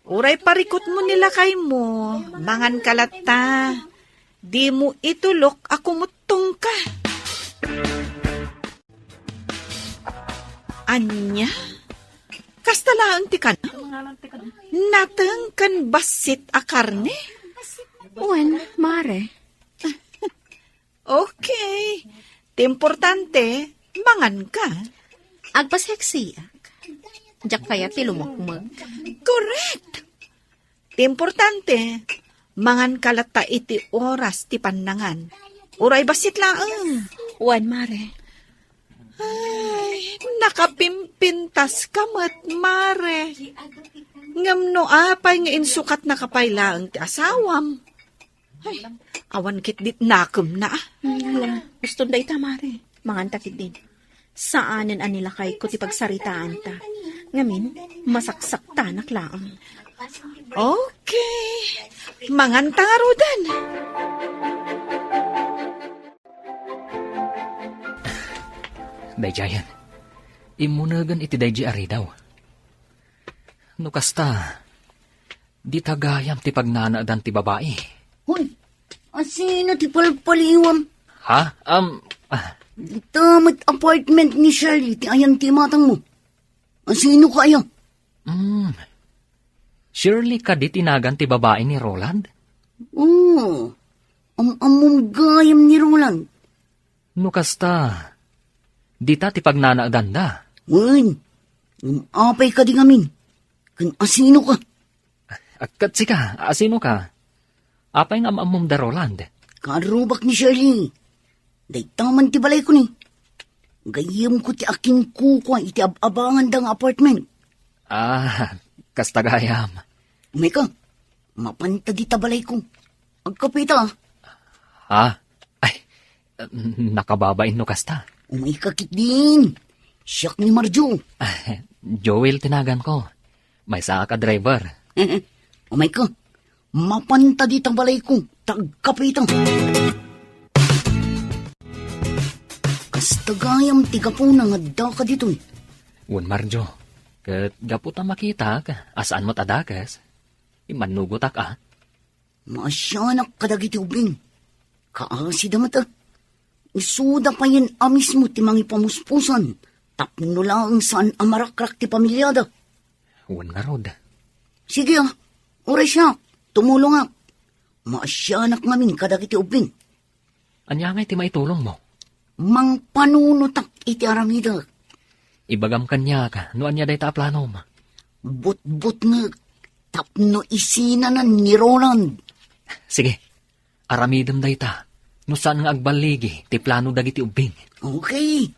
Uray parikot mo nila kay mo. Mangan kalata. Di mo itulok ako mutong ka. Anya? Kastalaan ti ka na? Natang kan basit a karne? wan, mare. Okay. Ti importante, mangan ka. Agpaseksiak. Diyak kaya ti lumukmag. Correct. Ti importante, mangan kalata iti oras ti panangan. Uray basit laang. Wan, mare. Ay, nakapimpintas kamat, mare. Ngamno apay nga insukat na kapaylaang ti asawam. Ay, awan kit dit nakum na. Hala, gusto da ita, mare. Mangantakid din. Saanin anila kay ko ti pagsaritaan ta. Ngamin, masaksak tanak laang. Okay. Mangan tangarudan. Dayjayan, imunagan iti dayji ari daw. No kasta, di tagayam ti pagnanaadan ti babae. Hoy, asino ti palpaliwam? Ha? Tamad apartment ni Shirley, ti ayan ti matang mo. Asino kaya? Surely ka di tinagan ti babae ni Roland? Oo, among gayam ni Roland. No kasta, di ta ti pagnanaadan da. Wan, Apay ka di ngamin. Kan asino ka. Agkat sika, asino ka? Apay nga maamom da Roland. Karubak ni Shirley. Day taman ti balay ko ni. Gayam ko ti aking kukwa iti abangan dang apartment. Kastagayam. Umay ka, mapanta di tabalay ko. Agkapita. Ay, nakababain no kasta. Umay kakit din. Siyak ni Marjo. Joel tinagan ko. May sa ka driver. Umay ka, mapanta di tabalay ko. Tagkapita. Kastagayam tiga po nang adda ka dito. Un Marjo, kat gaputa makita ka, asaan mo't adagas. Imanugot ka. Maasyanak kadagiti ubing. Kaasi damat isuda pa yan amis mo ti mangi pamuspusan. Tapno lang saan amarakrak ti pamilyada. Un nga rod. Sige oras siya, tumulong nga. Maasyanak ngamin kadagiti ubing. Anya nga iti maitulong mo. Mang panunutak iti aramida. Ibagam kanya ka, no anya day ta planom. But nga, tapno isinanan ni Roland. Sige, aramidem day ta. No saan nga agbaligi, ti plano dagiti ubing. Okay.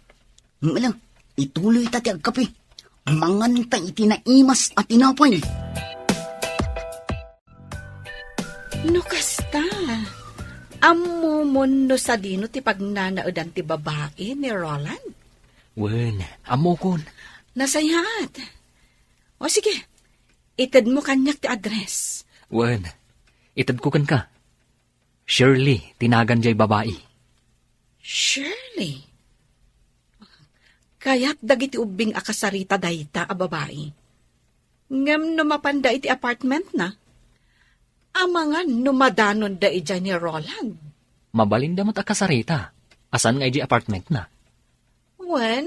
Malang, ituloy ta ti agkape. Manganta iti naimas at tinapay. No kasta. Amumon no sa dino ti pagnanaodan ti babae ni Roland. Wen, amokon. Nasayat. O sige, itad mo kanyak ti address. Wen, itad ko kan ka. Shirley, tinagan jay babae. Shirley. Kaya't dagiti ubing akasarita dayta a babae. Ngam no mapanda iti apartment na. Amangan numadanon da ija ni Roland. Mabalin damat akasarita. Asan nga iji apartment na? Wen,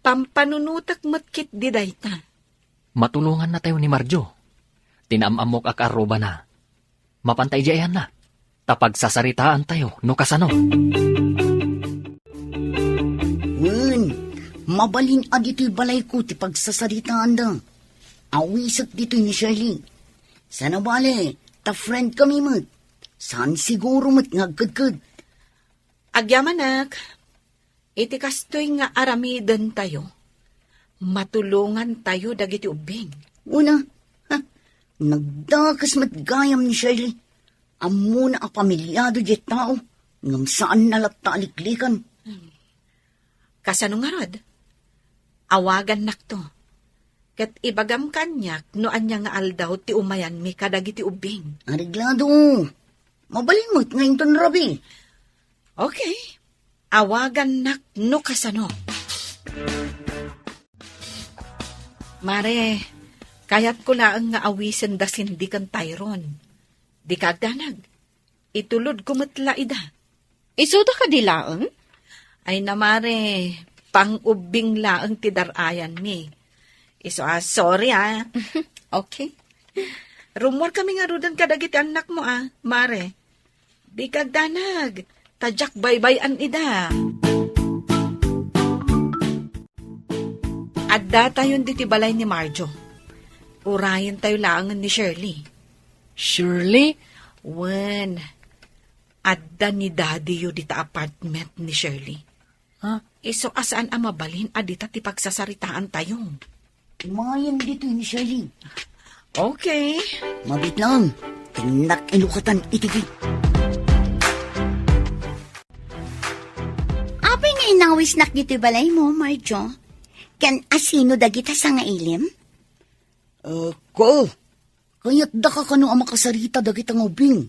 pampanunutak matkit di dayta. Matulungan na tayo ni Marjo. Tinamamok ak aruba na. Mapantay jayan na. Tapag sasaritaan tayo, no kasano. Mabalin dito'y balay ko ti pagsasaritaan da. Awisak dito'y ni Shirley. Sana bale, ta friend kami mat. Saan siguro mat ngagkadkad. Agyamanak, iti kastoy nga aramidan tayo. Matulungan tayo dagiti ubing. Una, nagdakas mat gayam ni Shirley. Amo na a pamilyado di tao. Ngam saan nalata aliklikan. Kasano nga rod? Awagan nakto. Kat ibagam kanyak no anya nga aldaw ti umayan mi kadagiti ubing. Ariglado. Mabalimot ngayon ton Rabi. Okay. Awagan nak no kasano. Mare, kayat ko laang nga awisen da sindi kan Tyron. Di kagdanag. Itulod kumatla ida. Isuda ka di laang? Ay namare, pang-ubing laang ti darayan mi. Sorry Okay. Rumor kami nga rudan kadagiti anak mo mare. Di kagdanag, tadyak baybayan ida. Adda tayon diti balay ni Marjo. Urayan tayo laangan ni Shirley. Shirley? Wen, adda ni daddy yu dita apartment ni Shirley. Iso asaan mabalin adita ti pagsasaritaan tayo. Umayan dito ni Shirley. Okay. Mabit lang. Tinak inukatan itigi. Apay nga inawis nak dito balay mo, Marjo? Kan asino dagita sa nga ilim? Ko. Kaya't da ka kano ang makasarita dagit ang ubing.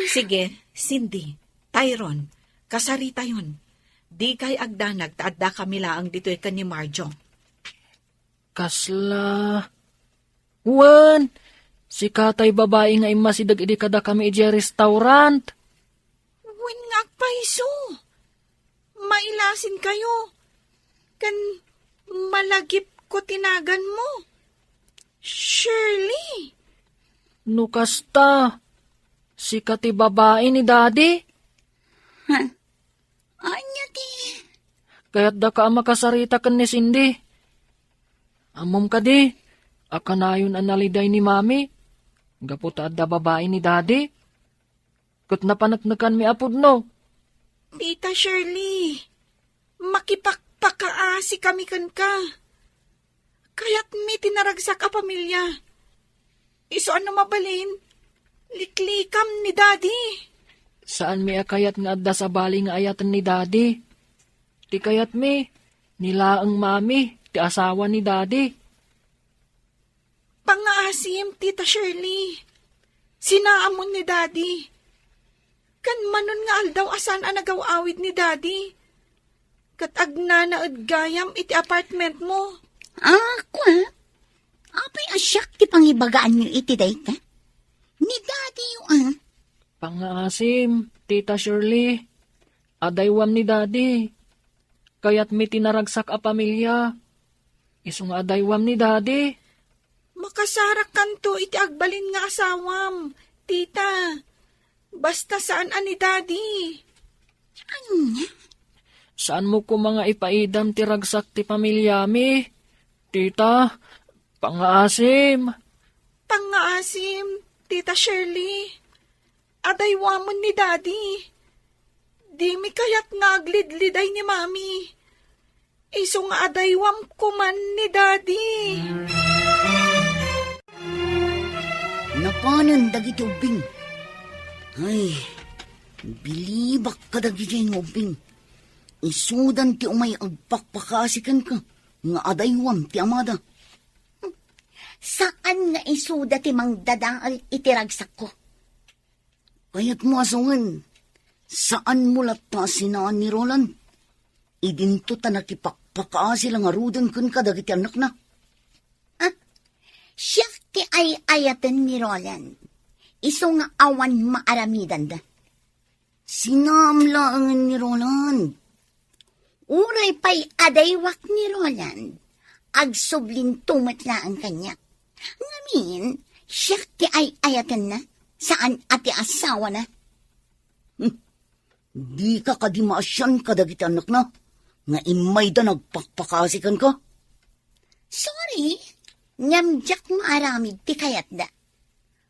Sige, Cindy, Tyron, kasarita yun. Di kay agdanag taadda kami laang dito ikan ni Marjo. Kasla. Wan, si katay babae nga imasidag idi kada kami iji restaurant. Wen nga paiso. Mailasin kayo. Kan malagip ko tinagan mo. Shirley. Nukasta. Si kati babae ni daddy. Anya ti Kaya't da ka makasarita kan ni Cindy. Amom ka di, akanayon analiday ni mami. Gaputa da babae ni daddy. Kat napanaknakan mi apod no. Tita Shirley, makipakpakaasi kami kan ka. Kaya't may tinaragsak a pamilya. Iso ano mabalin? Liklikam ni daddy. Saan mi akayat nga adda sa bali nga ayatan ni daddy? Ti kayat mi, nilaang mami, ti asawa ni daddy. Pangaasim, Tita Shirley. Sinaamon ni daddy. Kan manon nga aldaw asan ang nagawawid ni daddy. Kat agnanaad gayam iti apartment mo. Ako apay asyak ti pangibagaan niyo iti day ka? Ni daddy yung Pangaasim, Tita Shirley, adaywam ni daddy. Kaya't mi tinaragsak a pamilya. Isong adaywam ni daddy. Makasarak kanto iti agbalin nga asawam, tita. Basta saan ani daddy. Saan mo ko mga ipaidam ti ragsak ti pamilya mi? Tita, pangaasim. Pangaasim, Tita Shirley. Adaywamon ni daddy. Di mi kayat nga aglidliday ni mami. Iso nga adaywam kuman ni daddy. Napanan dagiti ubing. Ay, bilibak ka dagiti ng ubing. Isudan ti umay agpakpakasikan ka. Nga adaywam ti amada. Saan nga isuda ti mangdadaal itiragsak ko? Kaya't mo asungan. Saan mo lata sinaan ni Roland? Idinto ta nakipakpakaasi lang arudan kun ka dagiti anak na. Siya ti ay ayatan ni Roland. Iso nga awan maaramidan da. Sinamlaangan ni Roland. Uray pa'y adaywak ni Roland. Agsublin tumat na ang kanya. Ngamin, siya ti ay ayatan na. Saan ati asawa na? Di ka kadimaasyan ka dagiti anak na. Nga imay da nagpakpakasikan ka. Sorry, nyamjak maaramid ti kayat da.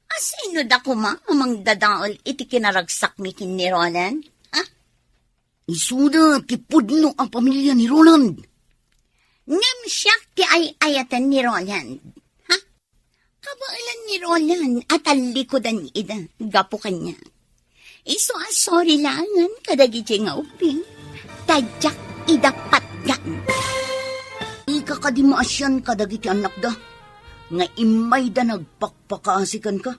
Asino da kuma amang dadaol iti kinaragsak mi kin ni Roland? Isuda ti pudno ang pamilya ni Roland. Ngam siyak ti ay ayatan ni Roland. Kabailan ni Roland at alikodan ida, gapo kanya. Iso sorry langan kadagi nga uping. Tadyak idapat yan. Di ka kadimaasyan ka dagiti anak da. Nga imay da nagpakpakasikan ka.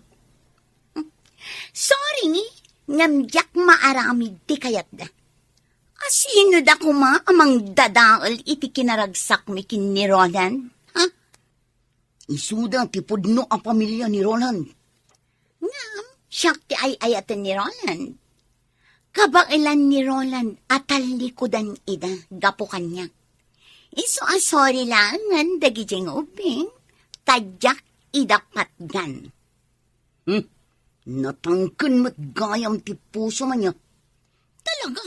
Sorry, ngamjak maaramid ti kayat da. Asino da kuma amang dadaol iti kinaragsak mi kin ni Roland? Isuda ti pudno ang pamilya ni Roland. Ngam, siyak ti ay ayatan ni Roland. Kabailan ni Roland at talikodan ida, gapo kanya. Iso sorry langan dagi jeng uping, tadyak idapat gan. Natangken mo't gayam ti puso man niya. Talaga,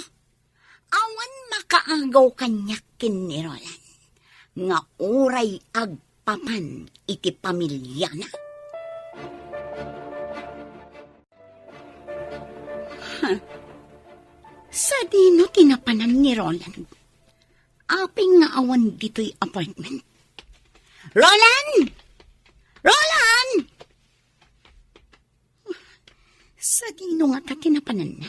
awan makaagaw kanyak kin ni Roland. Nga uray agpapan iti pamilya na. Sa dino tinapanan ni Roland. Aping nga awan dito'y apartment. Roland! Roland! Sa dino nga ta tinapanan na.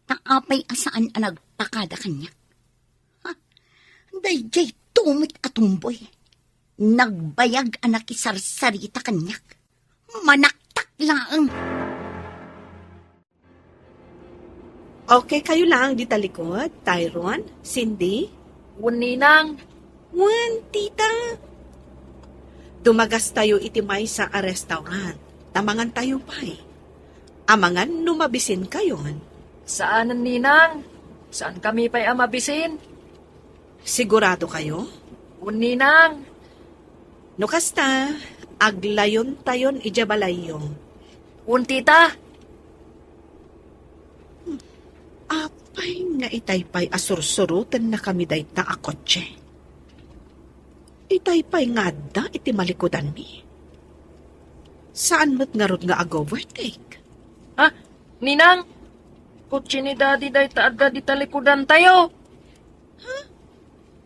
Taapay asaan ang nagpakada kanya. Dayjay tumit atumboy. Nagbayag anak isarsarita kanyak. Manaktak lang. Okay, kayo lang di talikod. Tyron, Cindy, Ninang, Juan, tita. Dumagas tayo itimay sa a restaurant. Tamangan tayo pa'y. Amangan numabisin kayon. saan ang ninang? Saan kami pa'y amabisin? Sigurado kayo? Ninang, No kasta, aglayon tayon ijabalayong. tita, Apay nga itay pa'y asursurutan na kami dayta a kotse. Itay pa'y nga da iti malikodan mi. Saan mo't nga rod nga ag-overtake? Ah, Ninang! Kutsi ni Daddy day taadda di talikudan tayo.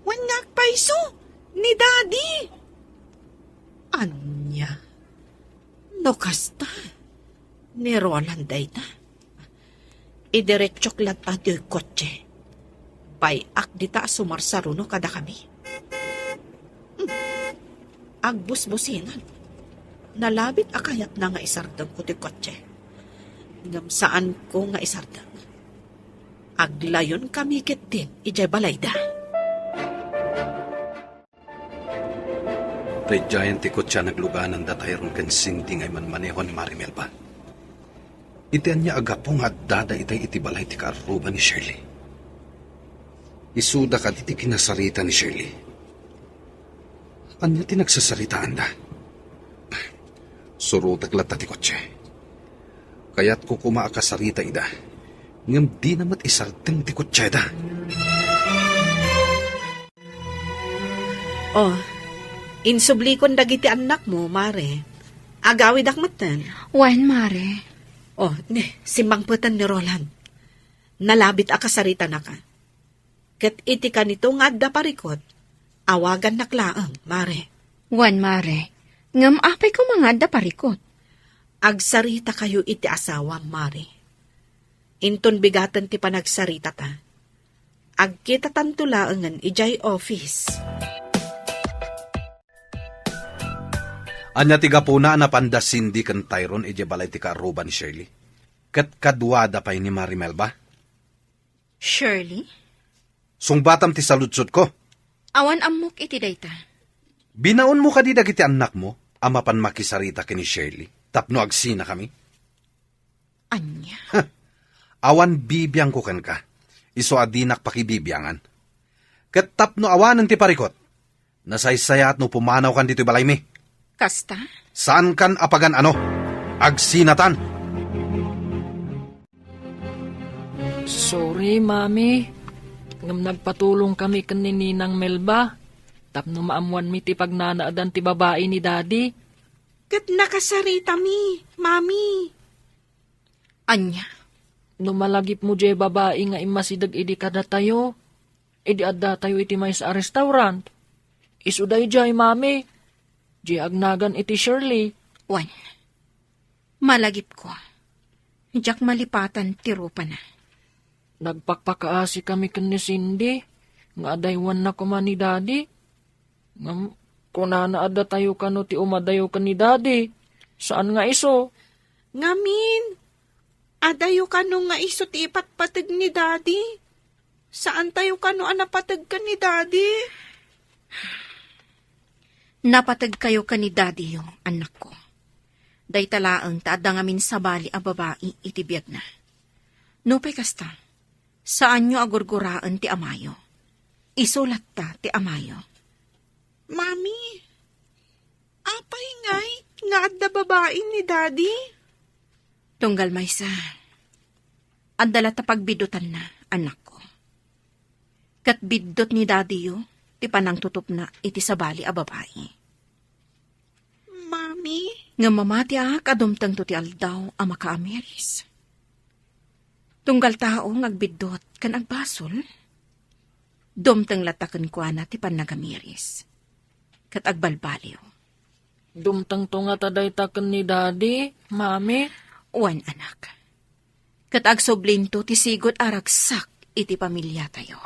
Wan nga paiso ni Daddy. Anya? No kasta. Ni Roland dayta. Idiretsok lang tayo yung kotse. Bayak di ta sumarsaruno kada kami. Agbus-businan. Nalabit akayat na nga isardang ko ti kotse. Ngam saan ko nga isardang. Aglayon kami kitin ijay balayda. Predyayan ti kotsa nagluganan datayron ken sindi ngay manmaneho ni Marimel ba? Itian niya agapong at dada itay itibalay ti kaaruba ni Shirley. Isuda ka iti kinasarita ni Shirley. Anya ti nagsasaritaan da? Surutak lata ti kotse. Kaya't ko kumaakasarita ida. Ngam di namat isarteng ti kotse da. Oh, insublikon dagiti anak mo, Mare. Agawid akmatan. Wan, Mare. Oh, simbangputan ni Roland. Nalabit akasarita na ka. Ket iti ka nito nga adda parikot. Awagan naklaang, Mare. Wan, Mare. Ngam apay ko mga da parikot. Agsarita kayo iti asawa, Mare. Inton bigatan ti panagsarita ta. Agkita tantulaangan ijay office. Anya ti gapuna na pandas sindi ken Tyron ije balay ti kaaruba ni Shirley. Ket kadwada pay ni Marimel ba? Shirley? Sungbatam ti saludsod ko. Awan amok iti dayta. Binaon mo kadi dagiti anak mo, amapan makisarita kini Shirley. Tapno agsina kami. Anya? Awan bibiyang ko ken ka. Iso adinak pakibibiyangan. Ket tapno awanan ti parikot. Nasaysaya at no pumanaw kan dito balay mi. Kasta? Saan kan apagan ano? Agsinatan. Sorry, Mami. Ngam nagpatulong kami kan ni Ninang Melba. Tapno maamuan mi ti pagnanaadan ti babae ni Daddy. Ket nakasarita mi, Mami. Anya? Numalagip mo jay babae nga imasidag idi kada tayo. Idi adda tayo iti may sa restaurant. Isuday jay, Mami. Jay agnagan iti Shirley. Wan. Malagip ko. Diyak malipatan tirupa na. Nagpakpakaasi kami kan ni Cindy. Nga adaywan na kuma ni Daddy. Ngam, kunana adda tayo kano ti umadayo kan ni Daddy. Saan nga iso? Ngamin. Adayo ka nung nga iso ti ipatpatag ni Daddy. Saan tayo ka nung anapatag ka ni Daddy? Napatag kayo ka ni Daddy yung anak ko. Day talaang taada ngamin sa bali a babae iti biyag na. Nupay kasta, saan nyo agurguraan ti amayo? Isulat ta ti amayo. Mami, apay ngay nga adda babae ni Daddy? Tunggal maysa, andala ta pagbidutan na, anak ko. Kat bidot ni Daddy yo, ti panang tutup na iti sabali a babae. Mami? Nga mamati kadumtang to ti aldaw a makaamiris. Tunggal tao agbidot kan agbasol, dumtang latakan ko na ti panagamiris. Kat agbalbaliw. Dumtang to nga taday taken ni Daddy, Mami. Wan anak. Kat agsoblinto ti sigot aragsak iti pamilya tayo.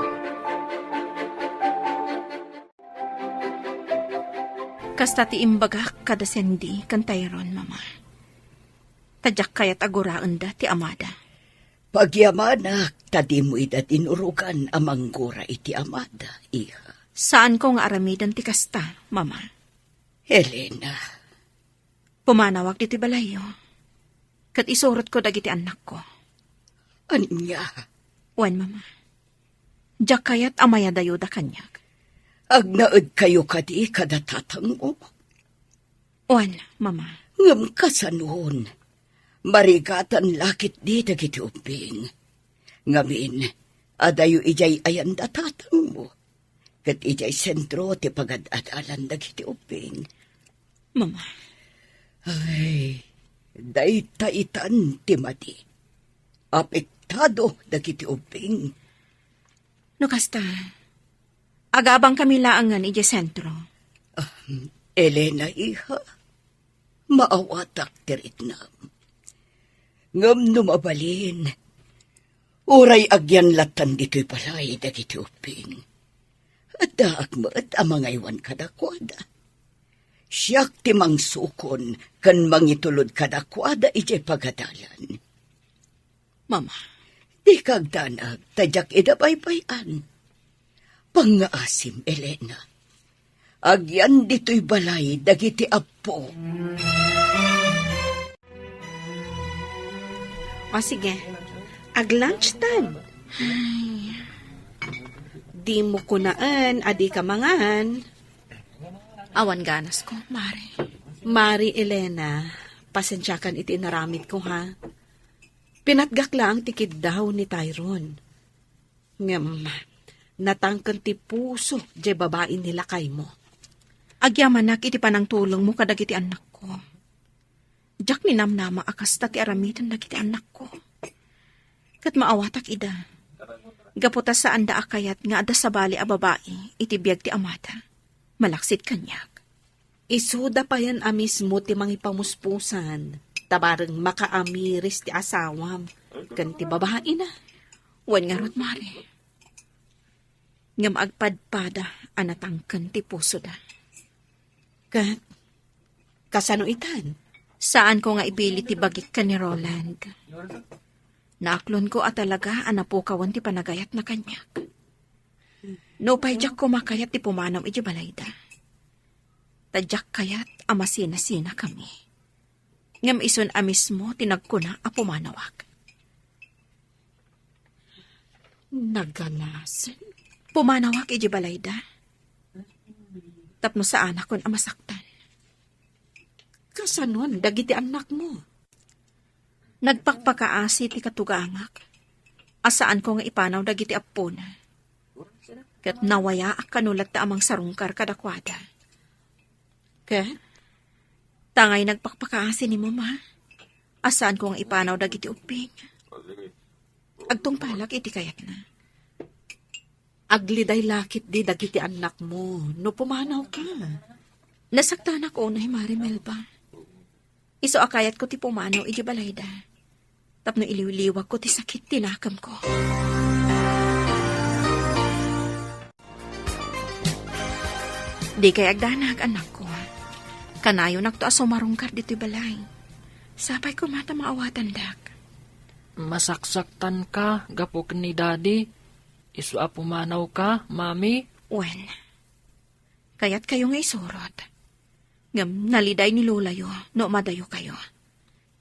Kasta ti imbagak kada sendi kan Tyron, Mama. Tadyak kayat aguraan da ti amada. Pagyamanak, tadi mo ida tinurugan amang gura iti amada, iha. Saan ko nga aramidan ti kasta, Mama? Helena, Pumanawag diti balayo. Kat isurot ko dagiti anak ko. anya, Wan, Mama. Diyak kayat amaya dayo da kanyak. agnaed kayo kadi kadatatang mo. Wan, Mama. Ngam kasanon, marigatan lakit di dagiti uping. Ngamin, Adayo ijay ayan datatang mo. Kat ijay sentro ti pagad-adalan dagiti uping. Mama, Ay, daytaitan ti mati. Apektado dagiti uping. no kasta, agabang kami laangan ije sentro. Elena, iha, maawatak tirit na. Ngam numabalin, uray agyan latan dito'y palay dagiti uping. At daak mo at amangaywan kadakwada. Siyak ti mangsukon kan mangitulod kadakwada ije pagadalan. Mama, Di kagdanag tadyak idabaybayan. Pangaasim, Elena. Agyan dito'y balay dagiti apo. O sige, ag-lunch time. Di mo kunaan, adi ka mangahan. awan ganas ko, Mari. Mari Elena, pasensyakan iti naramit ko ha. Pinatgak lang tikid daw ni Tyrone. Ngam, natangkan ti puso di babae nila kay mo. Agyamanak iti panang tulong mo kadagiti anak ko. Diyak ni namnama akas ti aramitan dagiti anak ko. Kat maawatak ida. Gaputa saan da akayat nga ada sa bali a babae iti biyag ti amata. Malaksit kanyak. Isuda pa yan mismo ti mangipamuspusan. Tabarang makaamiris ti asawam. Ganti babae na. Wan nga rot, Mari. Ngam agpadpada anatangkan ti puso da. Kat, kasano itan? Saan ko nga ibili ti bagik ka ni Roland? Naaklon ko at talaga anapukawan ti panagayat na kanyak. No pa'y jak ko makayat ti pumanam iti balayda. Tadyak kayat amasina-sina kami. Ngam ison amis mo tinagkuna a pumanawak. Naganasan. Pumanawak iti balayda. Tapno sa anak kon amasaktan. Kasanon, dagiti anak mo. Nagpakpakaasi ti katugangak. Asaan ko nga ipanaw dagiti apona. Kat nawaya ak kanulat ta amang sarungkar kadakwada. Kat, Tangay nagpakpakaasi ni mama. Asaan ko nga ipanaw dagiti uping. Agtong palak iti kayat na. agliday lakit di dagiti anak mo. No pumanaw ka. Nasaktan ako na Mari Melba. Iso akayat ko ti pumanaw iti balayda. Tapno iliwliwag ko ti sakit tinakam ko. Di kay agdanag anak ko. Kanayo nakto aso marungkar dito'y balay. Sapay ko mata maawatan dak. Masaksaktan ka, gapok ni daddy. Isu a pumanaw ka, mami. Wen, kayat kayo nga isurot. Ngam naliday ni Lulayo, no madayo kayo.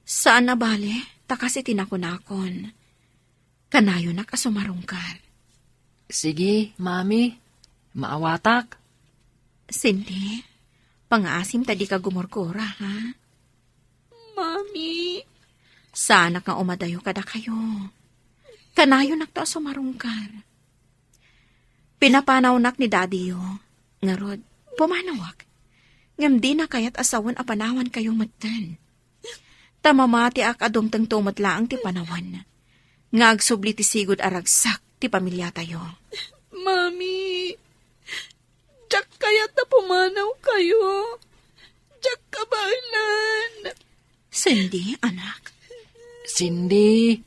Saan na bale, takas itinakunakon. Kanayo nakasumarungkar. Sige, mami. Maawatak. Cindy, pangaasim tadi ka gumurkura, ha? Mami. Sana ka umadayo kada kayo. Kanayo nakta sumarungkar. Pinapanawnak ni daddy yo. Ngarod, pumanawak. Ngam di na kayat asawan apanawan kayong matan. Tamamati ak adumtang tumatlaang ti panawan. Ngagsubli ti sigod aragsak ti pamilya tayo. Mami. Diyak kayat na pumanaw kayo. Diyak kabalan. Cindy, anak. Cindy,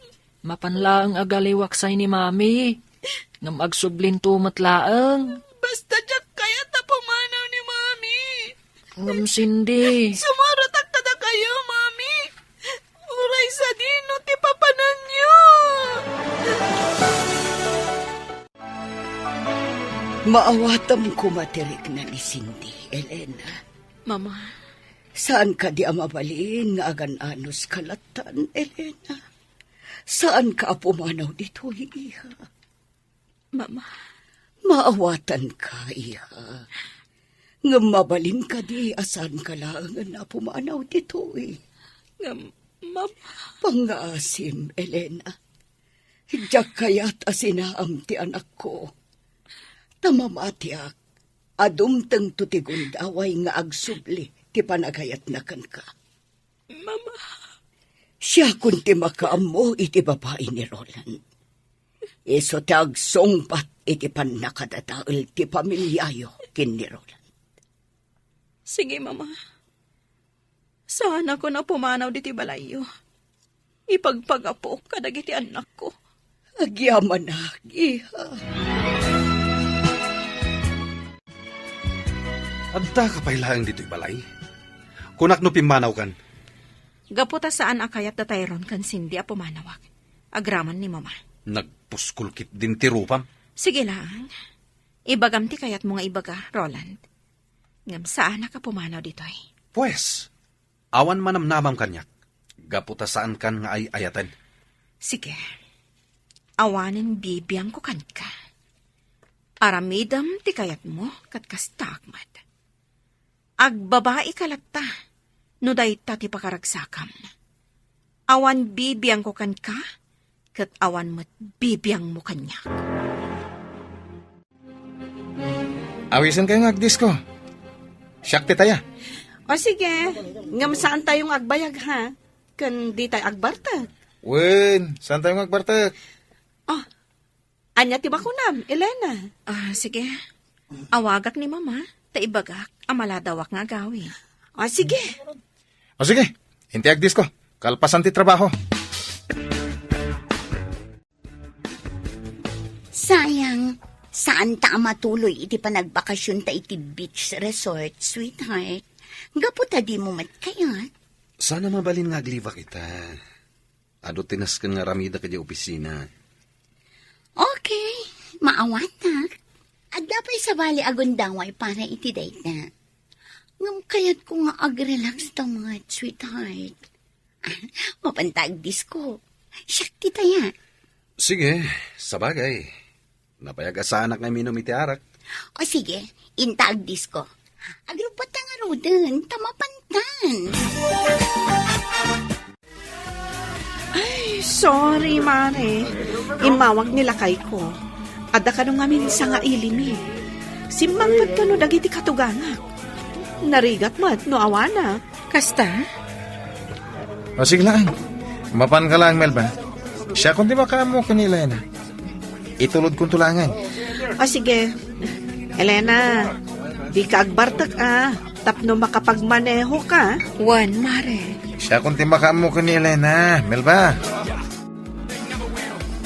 mapanlaang agaliwaksay ni mami. Ngam agsublin tumatlaang. Basta diyak kayat na pumanaw ni Mami. Ngam Cindy. Sumaratak kada kayo, Mami. Uray sa dino ti papanan niyo. Maawatam kumatirik na ni Cindy, Elena. Mama, Saan ka di amabalin nga agan-anos kalatan, Elena? Saan ka pumanaw dito, iha? Mama, Maawatan ka, iha. Nga mabalin ka di, asan ka lang na pumanaw dito, ngam, Mama. Pangaasim, Elena. Diyak kaya't asinaam ti anak ko. Tamamatiak, adumteng tutigun daway nga agsubli ti panagayat na kan ka. Mama. Siya kun ti makaam mo iti babae ni Roland. Iso ti agsongpat iti panakadadaal ti pamilyayo kin ni Roland. Sige, Mama. Sana ko na pumanaw diti balayo. Ipagpagapo kadagiti anak ko. Agyaman na, iha. Adda ka pailaang dito'y balay. Kunak no pimanaw kan. Gaputa saan akayat da tayron kan sindi a pumanawak. Agraman ni Mama. Nagpuskulkit din ti rupam. Sige lang. Ibagam ti kayat mo nga ibaga, Roland. Ngam saan ka pumanaw ditoy? Pues, awan manamnamam kanyak. Gaputa saan kan nga ay ayatan. Sige. Awanin bibiyang ko kan ka. Aramidam ti kayat mo kat kastakmat. Agbabae kalata, no dayta ti pakaragsakam. Awan bibiyang ko kan ka, kat awan mo't bibiyang mo kanya. Awisan kayo ng agdis ko. Siyak ti taya. O sige, ngam saan tayong agbayag ha? Kan di tayo agbartag. Wen, saan tayo magbartak? Oh, anya ti bakunam, Elena. Sige. Awagak ni Mama, taibagak, amaladawak nga gawi. O sige. O sige, hinti agdis ko. Kalpasan ti trabaho. Sayang, saan ta matuloy iti panagbakasyon ta iti beach resort, sweetheart? Gaputa di mo matkayat. Sana mabalin nga agliva kita. Ado tinaskan nga ramida kaya opisina. Okay, maawatak. At dapat sa bali agundaway para iti date na. Ngam kayat ko nga ag-relax ta mga sweetheart. Mapantag disco. Siyak ti taya. Sige, sabagay. Napayag asanak nga minom iti arak. O sige, intag disco. Agrupat nga rodan, tamapantan. Ay, sorry, Mare. Imawag nila kay ko. Ada ka nung amin sa nga ilimi. Simbang pagkano dagiti katugangak. Narigat mat no awana. Kasta? O sige lang. Mapan ka lang, Melba. Siya kundi makamo ka ni Elena. Itulod kong tulangan. O sige, Elena, di ka agbartag tapno makapagmaneho ka. Juan, Mare. Siya kundi makamo ka ni Elena, Melba.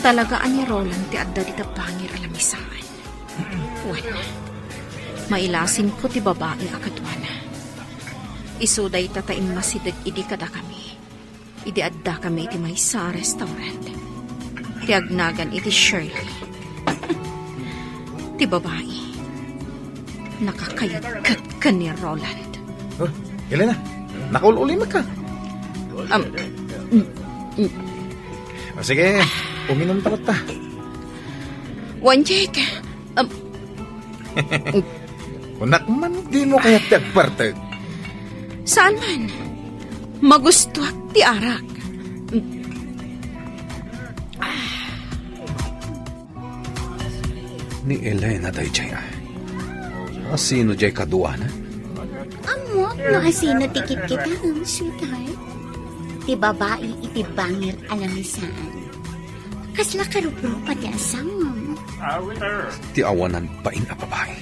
Talagaan ni Roland ti adda di pangir alamisaan. Juan, mailasin ko ti babae akadwana. Isuday tatain masidag idi kada kami. Idi adda kami iti may sa restaurant. Ti agnagan iti Shirley. Ti babae. Nakakayagkat ka ni Roland. Oh, Elena, nakaululi ka. O sige, uminom tapat ta. Juan Jake. Kunak man, di mo kaya tagpartag. Saan man? Magustuhat ti arak. Ni Elena day jay ay. Asino jay kaduana? Amok no asino tikit kita, sweetheart. Ti babae iti bangir alamisaan. Kasla karupro pati asam. Ti awanan pain a babae.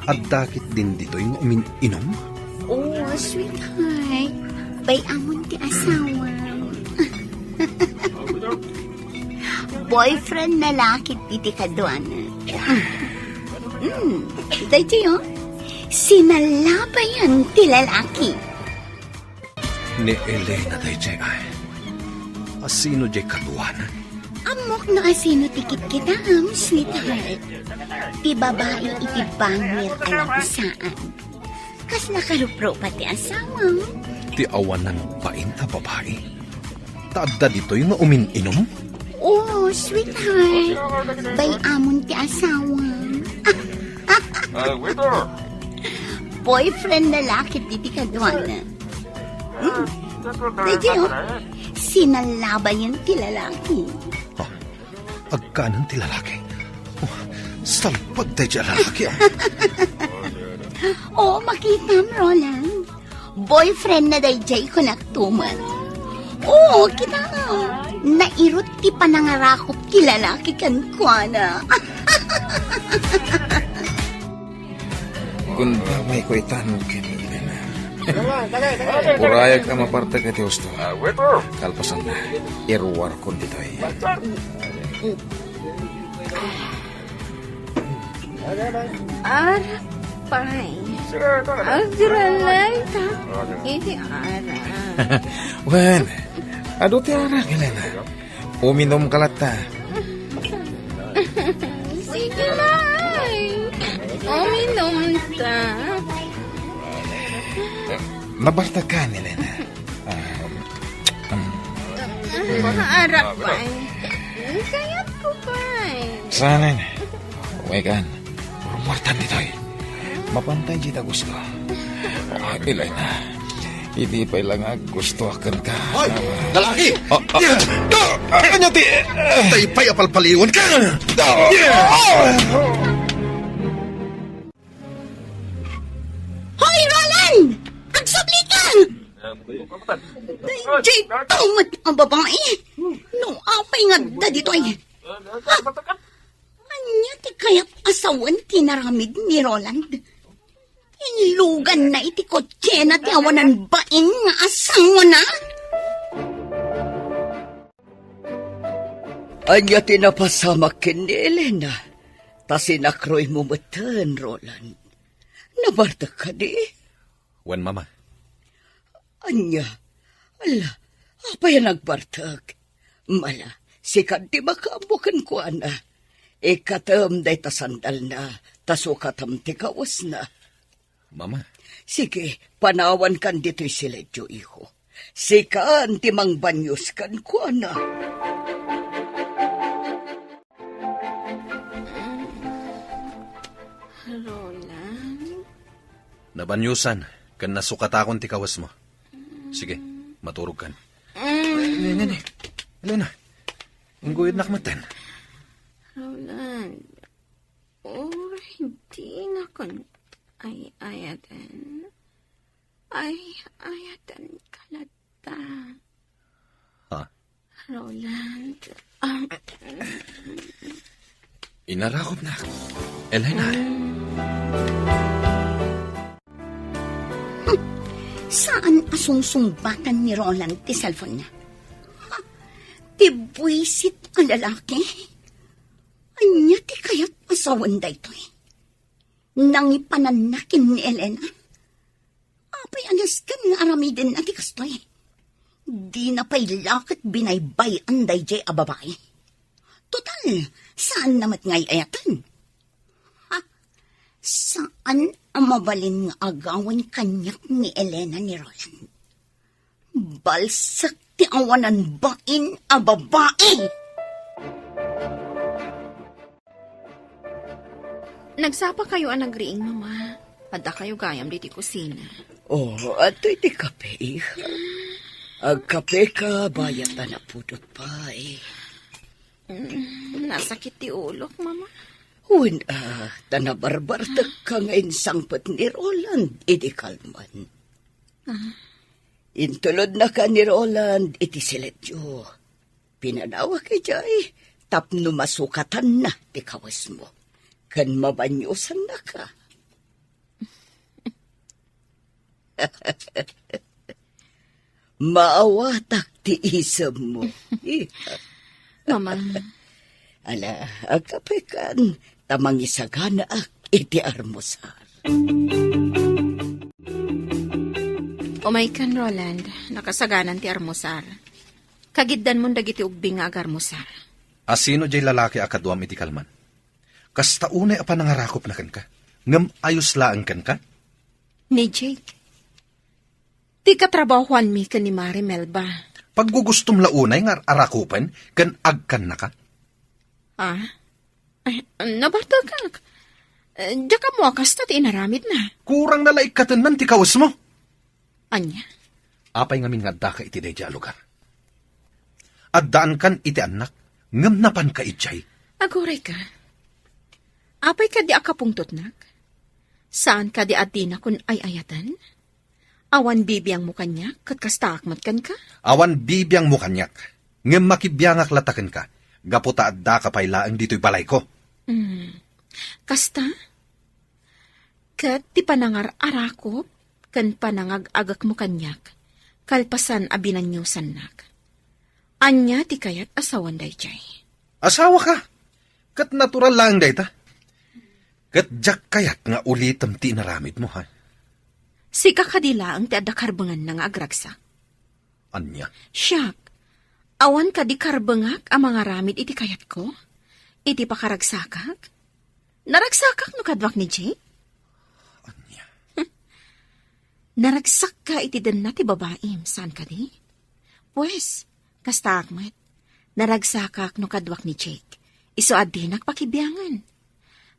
At dakit din dito yung umin-inom? Oh, sweetheart. Bayamon ti asawa. Boyfriend na lakit iti kadwana. Dahito yun, sinalabayan ti lalaki. Ni Elena day jay ay. Asino jay kaduana? Amok na asino tikit kita, sweetheart. Ti babae iti bangir alapisaan. Kas nakarupro pati asawa. Ti awanan pain a babae. Taadda dito yung umin-inom? Oh, sweetheart. Bayamon ti asawa. Boyfriend na lakit iti kadwana. Dahito yun, sinalabayan ti lalaki. agkanan ti lalaki. Oh, salpag tayo dyan lalaki. Oo, makita mo, Roland. Boyfriend na dayjay ko nagtuman. Oo, kita. Nairot ti panangarakop ti lalaki kan kuana. Kung damay ko itanong kanina na. Urayag ka maparte ka ti gusto. Kalpasan na. Irwar ko dito ay. Ara, pay. Agralay ka. Iti ara. Wen, ado ti ara Helena. Uminom kalata. Sige na ay. Uminom ta. Nabarta ka, Helena. Ara, pay. Kayat ko, pay. Sana na. Uwegan. Rumartan dito ay. Mapantay dito gusto. Ilay na. Hindi pa lang gusto akan ka. Hoy! Lalaki! Ano ti? Tay pa'y apalpaliwan ka! Hoy, Roland! Agsabli ka! Dayjay, tumat ang babae. No, apay nga da dito ay. Anya ti kaya't asawan tinaramid ni Roland. Ilugan na iti kotse na ti awanan bain nga asawa na. Anya tinapasamak kin ni Elena. Ta sinakroy mo matan, Roland. Nabarta ka di? Wan, mama. Anya, ala, apa yan nagbartag? Mala, sikat di makaambukan ko, ana. Ikatam day ta sandal na, tasukatam ti kawas na. Mama. Sige, panawan kan dito'y siledyo, iho. Sikaan ti mangbanyos kan ko, ana. Roland? Nabanyusan, kan nasukatakon ti kawas mo. Sige, maturog kan. Nene, Elena, inggoyod nakmatan. Roland, hindi na kon ayatan. Ayatan kalata. Ha? Roland, Inarakot na. Elena. Saan asungsungbatan ni Roland ti cellphone niya? Ha? Ti buwisit ang lalaki? Anya ti kaya't asawan da ito eh. Nangipananakin ni Elena. Apay anas kan nga aramidin na ti kastoy. Di na pa'y lakit binaybay ang dayjay a babae. Total, saan namat ngay ayatan? Ha? Saan ang mabalin nga agawan kanyak ni Elena ni Roland? Balsak ti awanan bain a babae! nagsapa kayo ang nagriing, mama. Adda kayo gayam di ti kusina. Oh, ato'y ti kape, iha. Agkape ka, bayat na napudot pa, eh. Nasakit ti ulok, mama. Uwan, tanabarbartag ka ngayon sangpat ni Roland, iti kalman. Intulod na ka ni Roland, iti siledyo. Pinanawa kay Jay, tapno masukatan na ti kawas mo. Kan mabanyusan na ka. Maawatak ti isam mo. Mama, Ala, agkapekan, tamang isagana iti armosar. umay kan Roland, nakasaganan ti armosar. Kagiddan mo dagiti ubing nga agarmosar. Asino jay lalaki akadwam iti kalman? Kasta unay apa nangarakop na kan ka? Ngam ayos laan kan ka? Ni Jake. Ti katrabahuan mi ka ni Mari Melba. Paggugustom launay nga arakupan, kan agkan na ka? Ay, nabartal ka. Diya ka mo akas na ti inaramid na. Kurang nalaikatan man ti kawas mo. Anya? Apay ngamin nga da ka iti day lugar. Addaan kan iti anak, ngam napan ka itjay, Agoray ka. Apay ka di akapungtot nak? Saan ka di adina kun ay ayatan? Awan bibiyang mo kanya, kat kasta akmatkan ka? Awan bibiyang mo kanyak. Ngem makibiyangak lataken ka. Gaputa adda ka pailaang dito'y balay ko. Kasta? Kat ti panangar arakop, kan panangag-agak mo kanyak, kalpasan abinanyusan nak. Anya ti kayat asawan day jay. Asawa ka. Kat natural lang day ta. Kat jak kayat nga ulitam ti naramid mo ha. Si kakadila ang ti adakarbangan na nga agragsak. Anya. Siyak, awan ka di karbangak ang mga ramid iti kayat ko? Iti pakaragsakak? Naragsakak no kadwak ni Jay? Anya. Naragsak ka iti den na ti babaim, saan ka di? Pues, kasta akmat, naragsakak no kadwak ni Jake. Iso adinak pakibiyangan.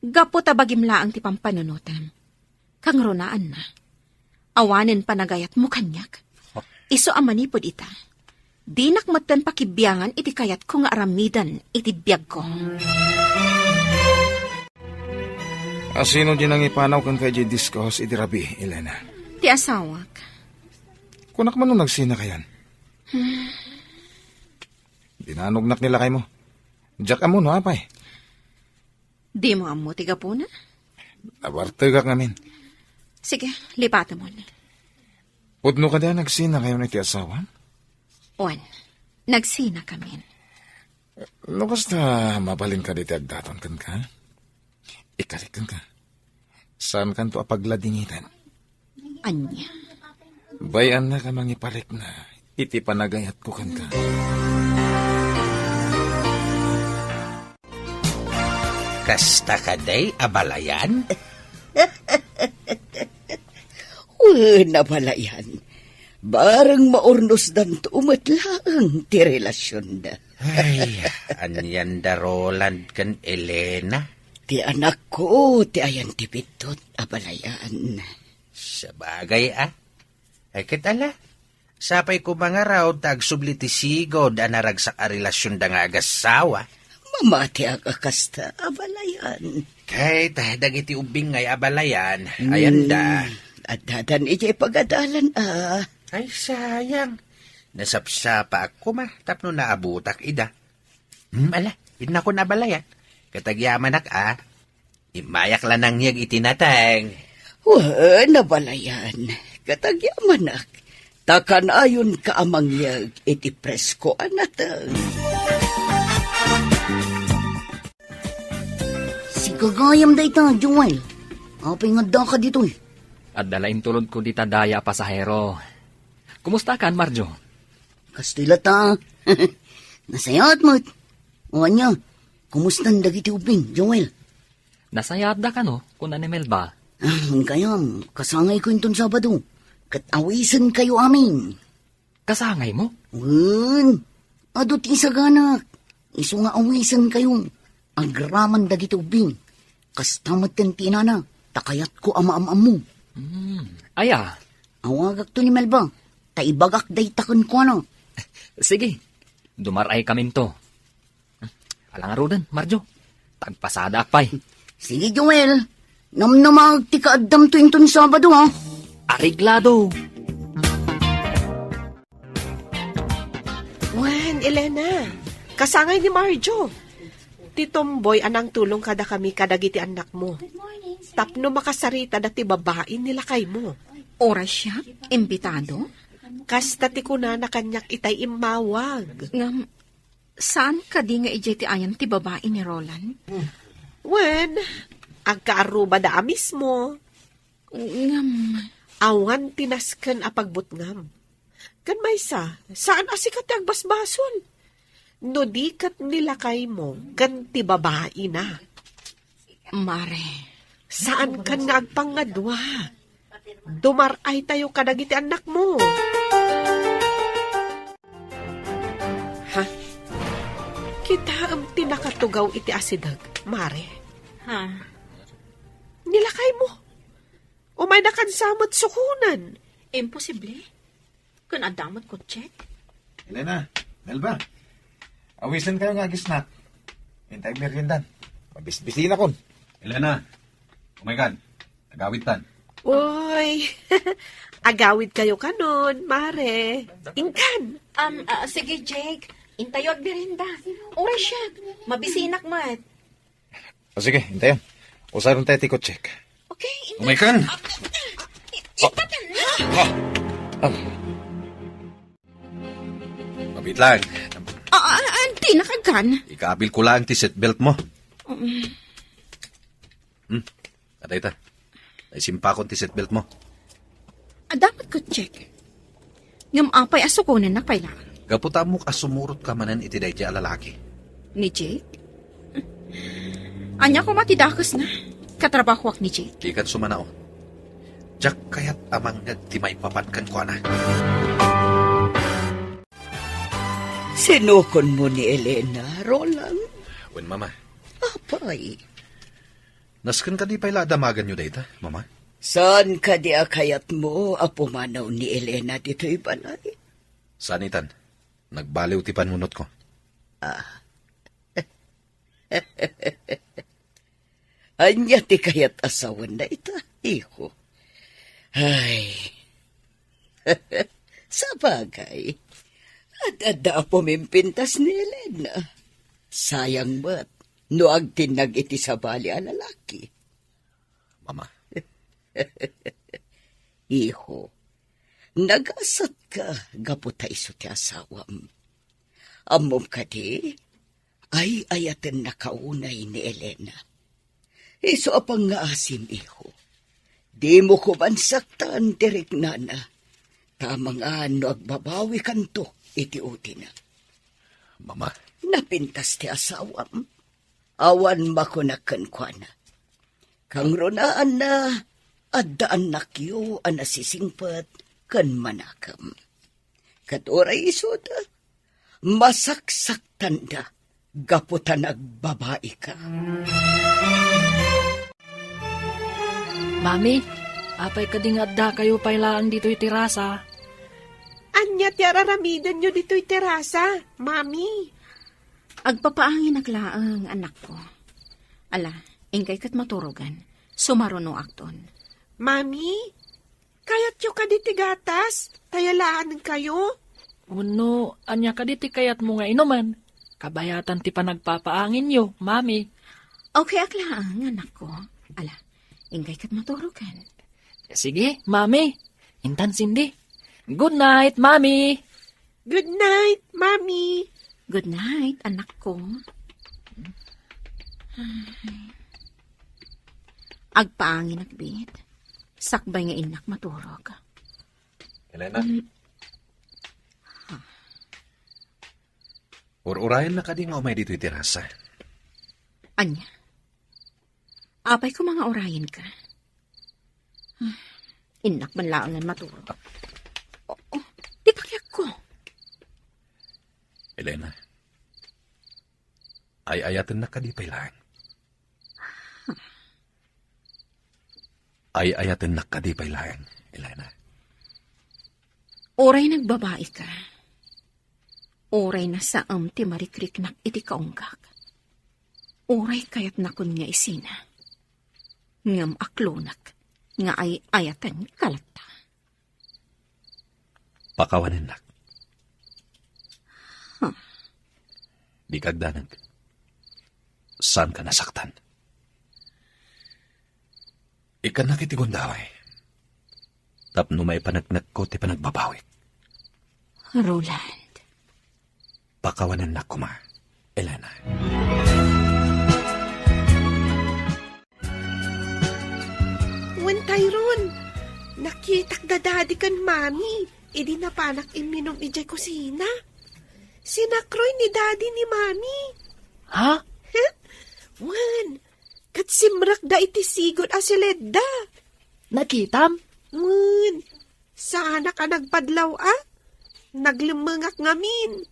Gapo tabagim laang ti pampanunutam. Kang runaan na. Awanin panagayat mo kanyak. Iso amanipod ita. Dinak matan pakibiyangan iti kayat ko nga aramidan iti biyag ko. Sino din ang ipanaw kan kay J. Discos iti rabi, Elena? Ti asawak. Kunak man nung nagsina kayan. Dinanugnak nila kay mo. Jack amo no, apay. Di mo amo tiga po na? Nabartagak ngamin. Sige, lipata mo na. Pudno ka din nagsina kayo na iti asawa? Juan, nagsina kami. No, basta mabalin ka diti agdaton kan ka? Ikalikan ka. Saan kan to apagladingitan? Anya. Bayan na ka mangiparik na iti panagayat ko kan ka. Kasta ka day, abalayan? Nabalayan. Barang maurnos dan umatlaang ti relasyon da. Ay, anyan da Roland kan Elena. Ti anak ko, ti ayan ti pitot, abalayan. Sa bagay Ay kitala. Sapay ko mga raw tag sublitisigod anaragsak a relasyon da nga agasawa. Mamati ang akasta, abalayan. Kay tahdag iti ubing ngay abalayan. Ayan da. At dadan iti pagadalan Ay sayang. Nasapsapa ako tapno naabutak ida. Ala, ina ko nabalayan. Katagyaman imayak lang nang yag itinatang. Nabalayan. Katagyaman takan ayon ka amang yag iti presko anatang. Si kagayam da ita, Joel. Apay nga da ka dito eh. At dalain tulod ko dita daya pasahero. Kumusta kan, Marjo? Kastila ta. Nasayat mo. O anya, kumusta dagiti ubing, Joel? Nasayat da ka no, kung animel ba? Kayam, kasangay ko inton Sabado. Katawisan kayo amin. Kasangay mo? Adot isaganak. Iso nga awisan kayo. Agraman dagiti ubing. Kastamat tentina na. Takayat ko ama-amam mo. Aya. Awagak to ni Melba. Taibagak day takon ko ano. Sige, dumaray kami to. Alang arudan, Marjo. Tagpasada akpay. Sige, Joel. Namnamag ti kaadam to inton Sabado ha. Ariglado. Wen, Elena. Kasangay ni Marjo. Ti Tomboy anang tulong kada kami kadagiti anak mo. Tapno makasarita dati babae nila kay mo. Oras siya, imbitado? Kasta ti kuna na kanyak itay imawag. Ngam, saan ka di nga ijay ti ayan ti babae ni Roland? Wen, agkaaruba da mismo. Ngam, awan tinasken a pagbutngam. Kan maysa, saan asikat ti agbasbason? No di kat nila kay mo, kan ti babae na. Mare. Saan ka nga agpangadwa? Dumaray tayo kadagiti anak mo. Ha? Kita ang tinakatugaw iti asidag, Mare. Ha? Nilakay mo. O may nakansamot sukunan. Imposible. Kung adamot ko check. Elena, Melba. Awisan kayo nga gisnak. Hintay meriendan. Mabisbisin na kon. Elena, oh my God, agawid tan. Uy, agawid kayo kanon, mare. Ingkan. Sige, Jake. Intayo ag merinda. Oras siya. Mabisinak mat. O sige, hintayon. Usaron tayo tikot check. Okay, Oh my God! itatan na. Mabit lang. Auntie, nakagan. Ikaabil ko lang ti seatbelt mo. Atay ta. Ay simpa ko ti seatbelt mo. Dapat ko check. Ngam apay asukunan na kailangan. Gaputa mo kasumurot ka manan iti day ti alalaki. Ni Jake? Anya ko matidakas na. Katrabaho ak ni Jake. Di kan sumanao. Jak kayat amang nagtimay papatkan ko na. Sinukon mo ni Elena, Roland? Wen mama, Apay, nasken ka di pala damagan nyo data, mama? saan ka di akayat mo apumanaw ni Elena dito'y balay? Sanitan, nagbaliw ti panunot ko. Anya ti kayat asawan na ita, iho. Ay, sa bagay, at pumimpintas ni Elena. Sayang ba't, no agtinag iti sa bali a lalaki. Mama, Iho, nagasat ka, gaputa iso ti asawam. Amom ka di, ay ayaten na kaunay ni Elena. Iso apang nga asim, iho. Di mo ko man saktan, direk nana. Tamang ano agbabawi kanto, iti-uti na. mama, Napintas ti asawam. Awan makunakan kwa na. Kang ronaan na, addaan nakyo ang nasisingpat kan manakam. Katoray isuda, masaksak tanda, gaputan agbabae ka. Mami, apay kadingadda kayo pailaan dito itirasa. Anya ti araramidan nyo dito'y terasa, mami. Agpapaangin naglaang anak ko. Ala, ingkay kat maturugan. Sumaruno akton. Mami, kayat yo ka gatas, tayalaan kayo. Uno, anya ka diti kayat mo nga inuman. Kabayatan ti panagpapaangin yo, mami. Okay, aglaang anak ko. Ala, ingkay kat maturugan. Sige, mami. Intan Cindy. Good night, mami. Good night, mami. Good night, anak ko. Agpaangin nagbit. Sakbay nga inak maturog. Elena? Urayan na ka di nga umay dito itirasa. Anya? Apay ko mga orayin ka. Inak man laangan maturog. Di pakyak ko. Elena, ay ayaten na ka di pailaan. Ay ayaten na ka di pailaan, Elena. Oray nagbabae ka. Oray na saam ti marikriknak iti kaunggak. Oray kayat nakon nga isina. Ngam aklonak nga ay ayatan kalata. Pakawanin nak. Di kagdanag. Saan ka nasaktan? Ikan nakitigundaway. Tapno may panagnak ko ti panagbabawit. Roland. Pakawanan na kuma, Elena. Wen Tyrone, nakitak dadadi kan mami. Idi na panak iminom ijay kusina. Sinakroy ni daddy ni mami. Ha? Wan, kat simrak da iti sigod asiledda. Nakitam? Wan, sana ka nagpadlaw Naglimengak ngamin.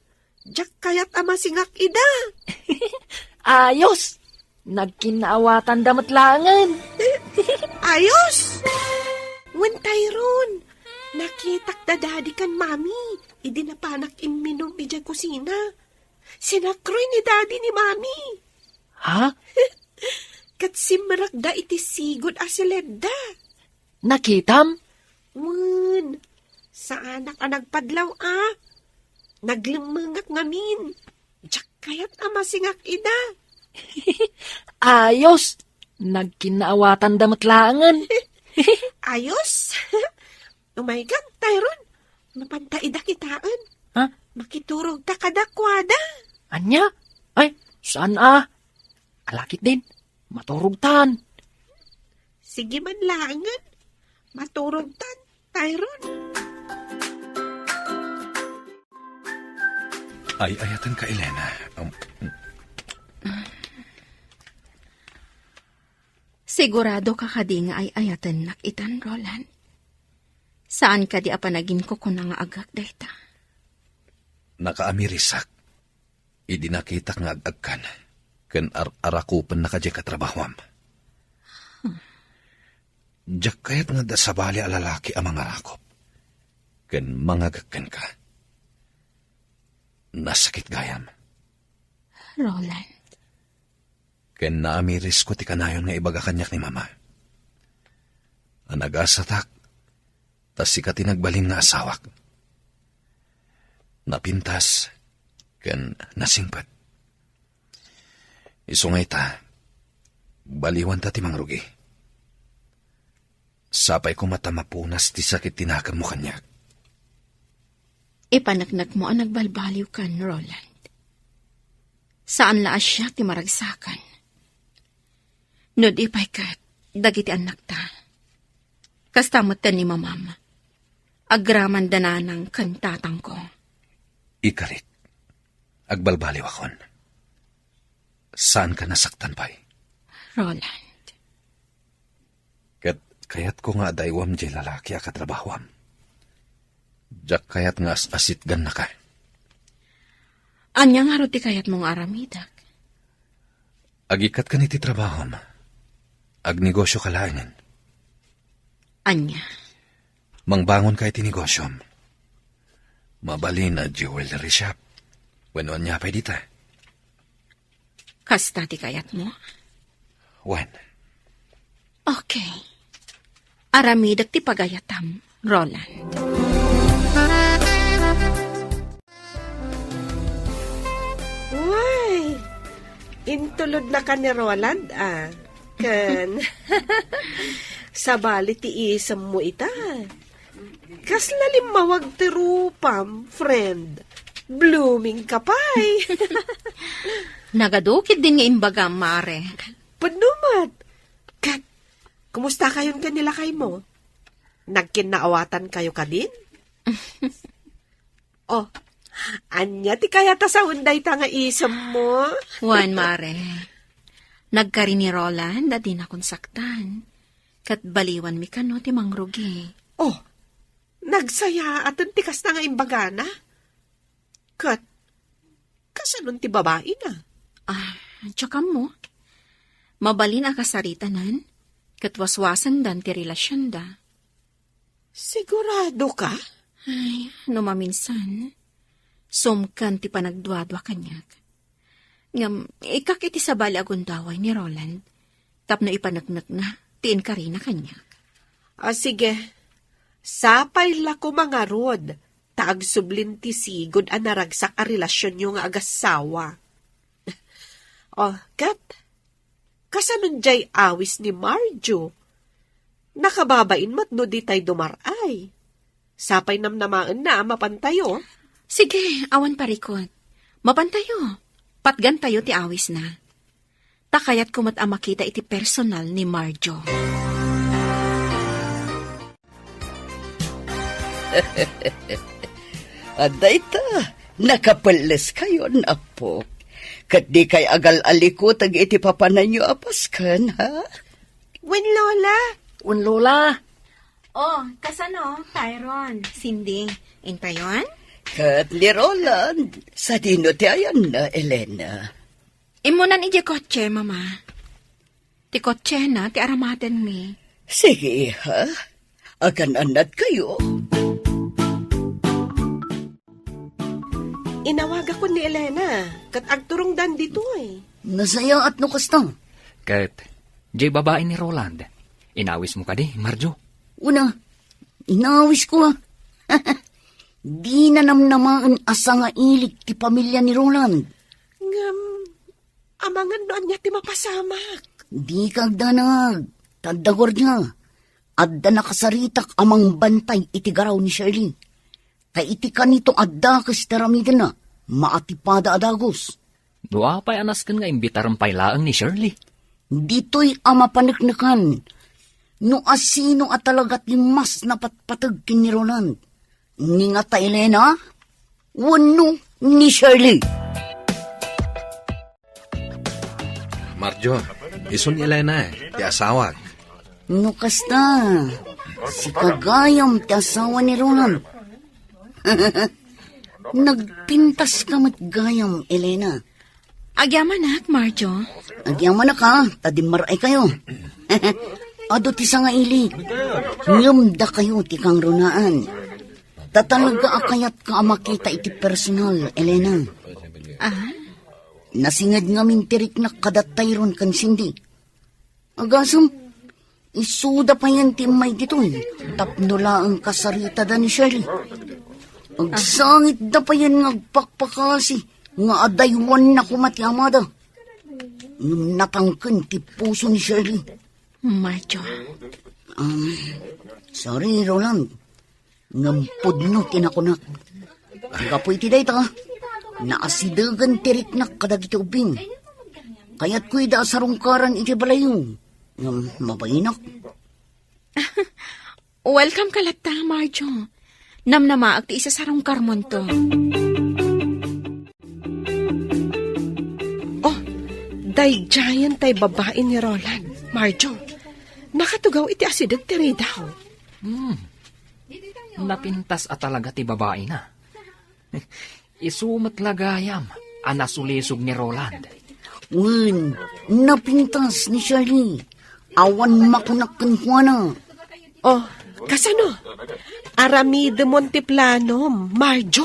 Jak kayat ama singak ida. Ayos! Nagkinaawatan damatlangan. Ayos! Wen Tyrone, nakitak dadadi kan mami. Idi na panak iminom ijay kusina. Sinakroy ni daddy ni mami. Ha? Kat simrak da iti sigod asileda. Nakitam? Wen, sa anak a nagpadlaw Naglimangak ngamin. Diyak kayat amasingak ida. Ayos! Nagkinaawatan damatlangan. Ayos. Oh my God, Tyron. Mapantaida kitaan. Ha? Makiturog ta kadakwada. Anya? Ay, saan Alakit din. Maturugtan. Sige man langan. Maturog tan, Tyron. Ay, ayatan ka, Elena. Sigurado ka kadi nga ay ayatan nakitan, Roland. Saan ka di apanagin ko kung nga agak dayta? Nakaamirisak. Idi nakita nga agagkan. Ken arakupan na kadya katrabahwam. Diyak kayat nga dasabali alalaki ang mga rakop. Ken mangagagkan ka. Nasakit gayam. Roland, Ken naamiris ko ti kanayon nga ibaga kanyak ni mama. Anagasatak, tas sikat tinagbalim nga asawak. Napintas, ken nasingpat. Isungay ta, baliwan ta ti mangrugi. Sapay ko mata mapunas ti sakit tinakam mo kanyak. ipanaknak mo ang nagbalbaliw kan, Roland. Saan laas siya ti maragsakan? No di pa'y kat, dagiti anak ta. Kastamot ta ni mamama. Agraman dananang kantatang ko. Ikarit, agbalbaliw akon. Saan ka nasaktan pa'y? Roland, Kayat ko nga daywam di lalaki a katrabahwam. Diyak kayat nga asitgan na ka. anya nga ti kayat mong aramidak. Agikat ka ni ti trabahom. Agnegosyo ka laangan. Anya, Mangbangon ka iti negosyom. Mabalin na jewelry shop. Wenon niya pa'y dita. kasta ti kayat mo? Wen, Okay. Aramidak ti pagayatam, Roland. Why? Intulod na ka ni Roland, Kan. Sabali ti isam mo ita. Kas lalimawag ti rupam, friend. Blooming ka pa'y. Nagadukid din nga imbaga, mare. Panumat. Kat, kumusta kayon kanila kay mo? Nagkinaawatan kayo ka din? Oh, anya ti kaya ta sa hunday ta nga isam mo? Juan, mare. Nagkari ni Roland, di na kong saktan. Kat baliwan mi kano ti mangrugi. Oh, nagsaya at tikas na nga imbagana. Kat, kasanon ti babae na? Tsaka mo. Mabalin a kasaritanan. Kat waswasan dan ti relasyon da. Sigurado ka? Ay, no maminsan. Sumkan ti panagduadwa kanyak. Ngam, ikak iti sabali agundaway ni Roland. Tapno ipanagnak na, tiin ka rin na kanyak. Sige. Sapay la ko mga rod. Taag sublin ti sigod a naragsak a relasyon nyo nga agasawa. Kat, kasanon jay awis ni Marjo. Nakababain mat no di tay dumaray. Sapay namnamaan na mapantayo. Sige, awan parikot. Mapantayo. Patgan tayo ti awis na. Takayat kumat ang makita iti personal ni Marjo. Aday ta, nakapalas kayo na po. Kat di kay agal-aliko tag iti papananyo apaskan, ha? Wen Lola, Un Lola, Oh, kasano, Tyron? Cindy, intayon? Kat ni Roland, sa dino ti ayan na, Elena. Imunan ije kotse, mama. Ti kotse na, ti aramaten mi. Sige, ha? Agan-anad kayo. inawaga ko ni Elena. Kat agturong dan dito Nasaya at no kasta. Kat, jay babae ni Roland. Inawis mo ka di, Marjo. Una, inawis ko ah. Di na namnamaan asa nga ilik ti pamilya ni Roland. Ngam, amangan noan niya ti mapasamak. Di kagdanag, tadagor niya. Adda nakasaritak amang bantay iti garaw ni Shirley. Kay iti kanito adda kas taramidan na, maatipada adagos. Dua pa'y anas kan nga imbitarang pailaang ni Shirley. Dito'y ama panagnakan. No asino at talagat yung mas napatpatag kin ni Roland. Ni nga ta Elena, wano ni Shirley. Marjo, iso ni Elena ti asawag. No kasta, si kagayam ti asawa ni Roland. Nagpintas ka matgayam, Elena. Agyaman nak, Marjo. Agyaman na ka, tadimaray kayo. Ado ti sa nga ilig. Ngumda kayo ti kang runaan. Tatalaga akayat ka makita iti personal, Elena. Ah? Nasingad nga mintirik na kadatay ron kan Cindy. Agasam, isuda pa yan ti may ditoy. Tapnula ang kasarita da ni Shirley. Agsangit da pa yan ngagpakpakasi. Nga adaywan na kumati amada. Natangkan ti puso ni Shirley. Marjo. Sorry, Roland. Ngampod no tinakunak. Kapoy ti day ta. Naasidagan tirik na kadagiti ubing. Kaya't ko'y da sarungkaran iti balayo. Mabainak. Welcome ka lata, Marjo. Namnamaag ti isa sarong karmon to. Oh, day giant tay babae ni Roland. Marjo, nakatugaw iti asidag tiri daw. Napintas at talaga ti babae na. Isumat lagayam, anasulisog ni Roland. Win, napintas ni Shirley. Awan makunakan ko na. Oh, kasano? Arami de Monteplano, Marjo.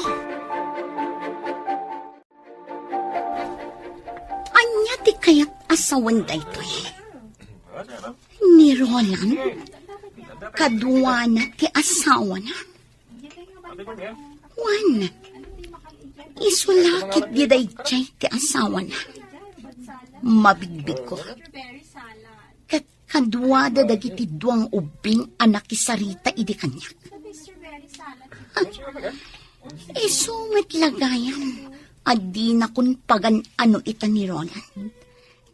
Anya ti kayat asawan da ito eh. Ni Roland, kadwa na ti asawa na. Juan, isulakit di day chay ti asawa na. Mabigbig ko. Kat kadwa da dagiti duang ubing anak isarita idi kanya. Isumit lagayam. Adi na kun pagan ano ita ni Roland.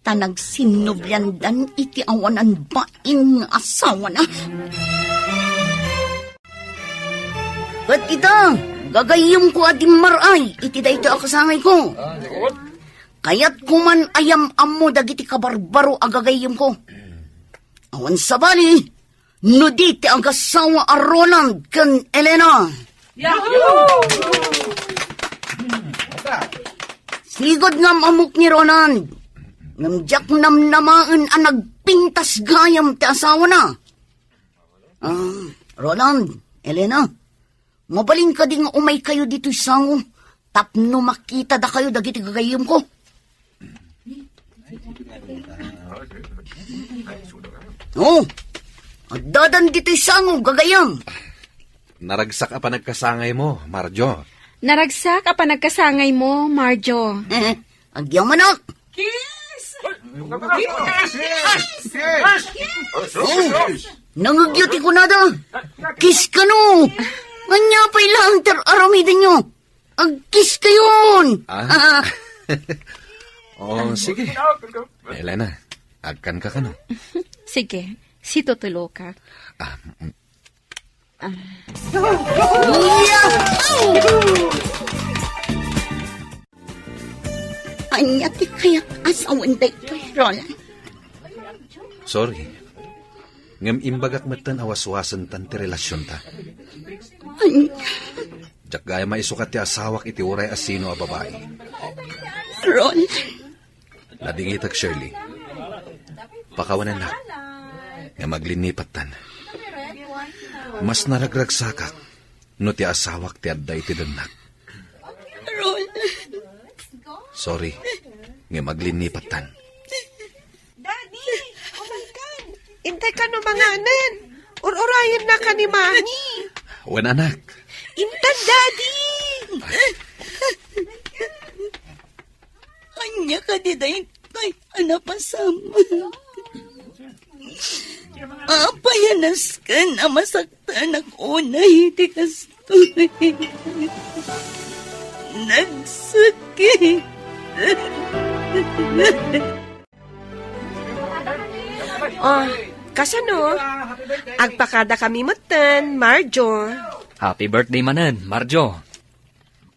Tanag sinubyandan iti awanan baing asawa na. Kat ita, gagayim ko ating maray, iti da ito akasangay ko. Kaya't kuman ayam amo dagiti kabarbaro agagayim ko. Awan sabali, nuditi ang kasawa a Roland kan Elena. Sigod ngam amok ni Roland. Ngamjak namnamaan ang nagpintas gayam ti asawa na. Roland, Elena, mabaling ka ding umay kayo dito'y sango. Tapno makita da kayo dagiti gagayim ko. Oh, dadan dito'y sango gagayam. Naragsak pa nagkasangay mo, Marjo. Naragsak apa nagkasangay mo, Marjo. Agyaw manak. Nangagyuti ko na da. Kiss ka no. Anya pa ilang aramidin nyo. Ag-kiss kayon. Oh, sige. Elena, agkan ka no? Sige, si tutulo ka. Anya ti kayat asawan da ito, Roland. Sorry. Ngam imbagak matan awaswasan tan ti relasyon ta. Jak gaya maisukat ti asawak iti uray asino a babae. Roland. Lading itag Shirley. Pakawanan na. Nga maglinipat tan. Mas naragragsakak no ti asawak ti adday ti danak. Roland. Sorry. nga maglinipatan. Daddy! Oh my God! Intay ka no manganan! Urayan na ka ni Mami! Wan anak, Intan, Daddy! Anya ka di dahin kay anapasama. Apayanas ka na masaktan ako na hindi kastoy. Nagsakit. Oh, kasano? Agpakada kami matan, Marjo. Happy birthday manen, Marjo.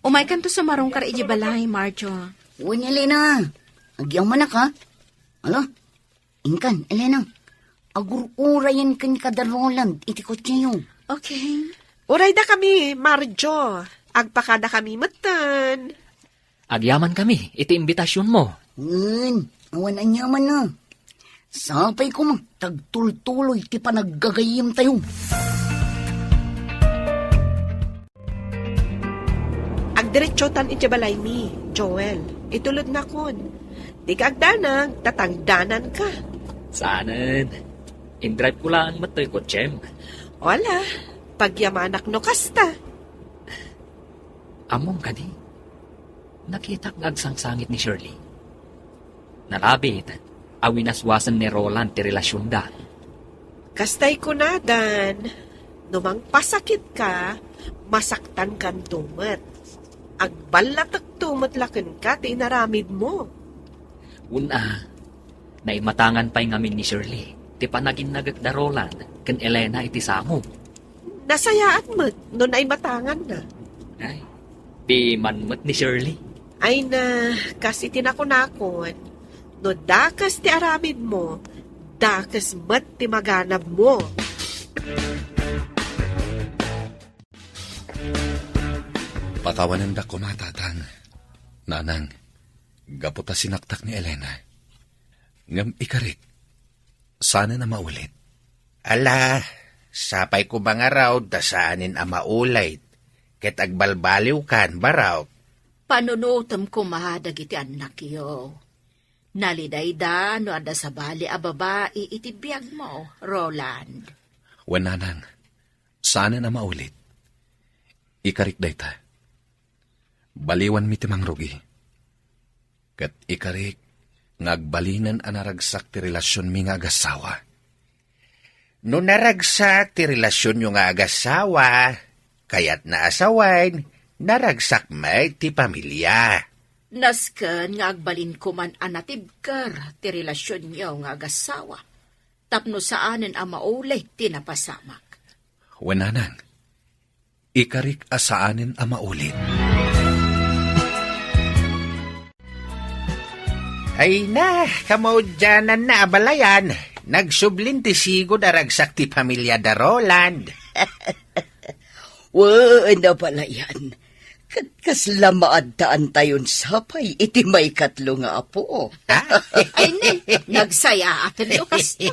Umay kan to sa marong kar balay, Marjo. Uy, Elena. Agyang manak ha. Alo? Inkan, Elena. Agur-urayan kan kada Roland. Itikot niya yun. Okay. Uray da kami, Marjo. Agpakada kami matan. Agyaman kami, iti imbitasyon mo. Awan anyaman na. Sapay ko mang tagtultuloy ti panaggagayim tayo. Agdiretsotan balay mi, Joel. Itulod na kon. Di ka agdanag, tatangdanan ka. Saanan? Indrive ko lang matoy ko, Chem. Wala, pagyamanak no kasta. Among kani, nakita ng agsangsangit ni Shirley. Nalabit, awinaswasan ni Roland ti relasyon da. Kastay ko na, Dan. Numang pasakit ka, masaktan kan tumat. Agbalatag tumat laken ka, tinaramid mo. Una, naimatangan pa'y ngamin ni Shirley. Ti panagin nagagda Roland, kan Elena iti samo. Nasayaan mo, nun ay matangan na. Ay, di manmat ni Shirley. Ay na, kasi tinakunakon, no dakas ti aramid mo, dakas mat ti maganab mo. Pakawanan da ko matatang. Nanang, gaputa sinaktak ni Elena. Ngam ikarik, sana na maulit. Ala, sapay ko ba nga raw da saanin a maulay. Ket agbalbaliw kan baraw. Panunutom ko mahadag iti anak yo. Naliday da no ada sa bali a babae iti biyag mo, Roland. Wananang, sana na maulit. Ikarik day ta. Baliwan mi timang rugi. Kat ikarik, ngagbalinan anaragsak ti relasyon mi nga agasawa. No naragsak ti relasyon yung nga agasawa, kayat naasawain, naragsak may ti pamilya. Nasken nga agbalin ko man anatibker ti relasyon niyo nga agasawa. Tapno saanen a maulay tinapasamak. Wananang, ikarik asaanin a maulit. Ay na, kamaudyanan na abalayan. Nagsublin ti sigo daragsak ti pamilya da Roland. Wala pala yan. Kaslamaad taan tayon sapay, iti may katlo nga apo. Ay ne, nagsaya atin yo kasta.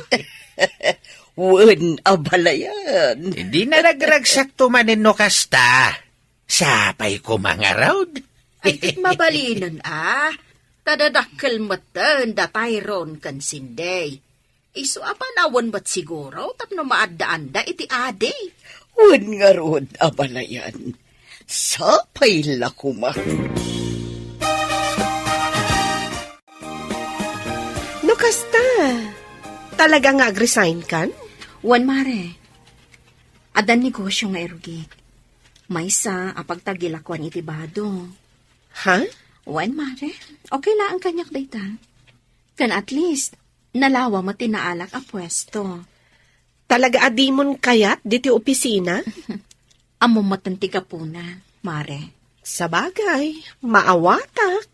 Wan abalayan. Hindi na nagragsak tumanin no kasta. Sapay ko mga raud. Ay tit mabalinan tadadakkel matan da Tyrone kan sinday. Isu apanawan ba't siguro tapno maadaan da iti ade. Wan nga rod abalayan. Sapay lakuma. No kasta, talaga nga ag-resign kan? Wan mare. Adan negosyo nga erugit. Maysa apagtagilakwan iti bado. Ha? Wan mare. Okay lang ang kanyak dayta. Kan at least, nalawa mo tinaalak a pwesto. Talaga adimon kayat diti opisina? Amo matanti ka po na, mare. Sa bagay, maawatak.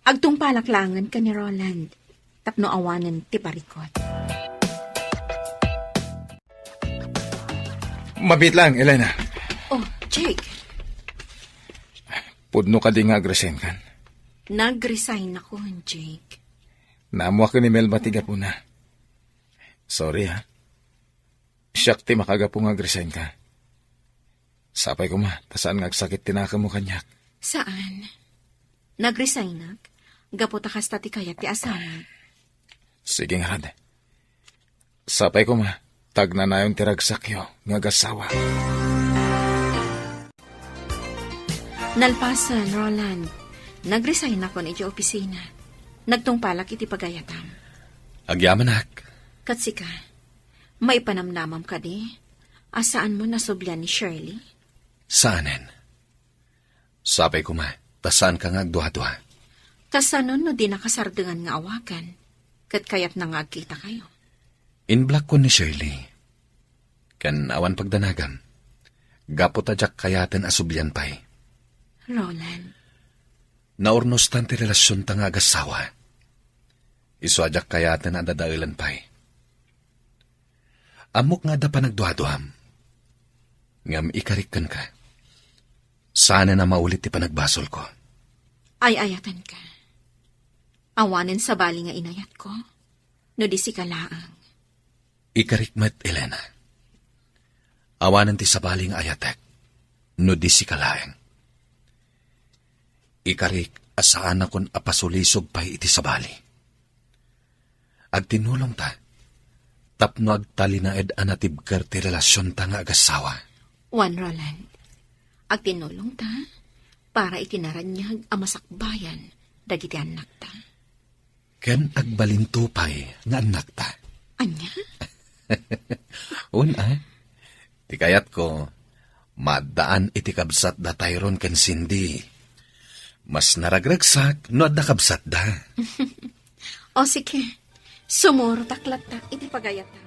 Agtong palaklangan ka ni Roland. Tapno awanan ti parikot. Mabit lang, Elena. Oh, Jake, Pudno ka di nga agresin kan. Nag-resign ako, Jake. Naamuha ko ni Mel matiga po na. Sorry ha. Siyak ti makaga po nga agresin ka. Sapay ko ma, tasaan nga agsakit tinaka mo kanyak. Saan? Nag-resign nak? Gaputa kasta ti kayat ti asawa. Sige nga, Rad. Sapay ko ma, tagna na yung tiragsakyo nga gasawa. Nalpasan, Roland. Nag-resign ako ni opisina. Nagtungpalak iti pagayatam. Agyaman ak. Katsika, may panamnamam ka di? Asaan mo nasublan ni Shirley? Saanen? Sapay ko ma, tasaan ka nga agduha-duha. Kasanon no di nakasardengan nga awagan. Kat kayat na nga agkita kayo. Inblock ko ni Shirley. Kan awan pagdanagam. Gapot ajak kayaten asubyan pa'y. Roland, Naurnos tan ti relasyon ta nga agasawa. Isu ajak kayaten adadailan pa'y. Amok nga da pa nagduha-duham. Ngam ikarikan ka. Sana na maulit ti panagbasol ko. ay ayatan ka. Awanin sa bali nga inayat ko. No di si kalaang. Ikarikmet, Elena. Awanan ti sabaling ayatek, no di si kalaeng. Ikarik, asaan akon apasulisog pa'y iti sabali. Agtinulong ta, tapno agtalinaed anatibker ti relasyon ta nga agasawa. Juan Roland, agtinulong ta, para itinaranyag amasakbayan, dagiti anak ta. Ken agbalintupay nga anak ta. Anya? Una, ti kayat ko, madaan iti kabsat da tayron ken Cindy. Mas naragragsak no adda kabsat da. O sige, sumuro taklat ta, iti pagayat ta.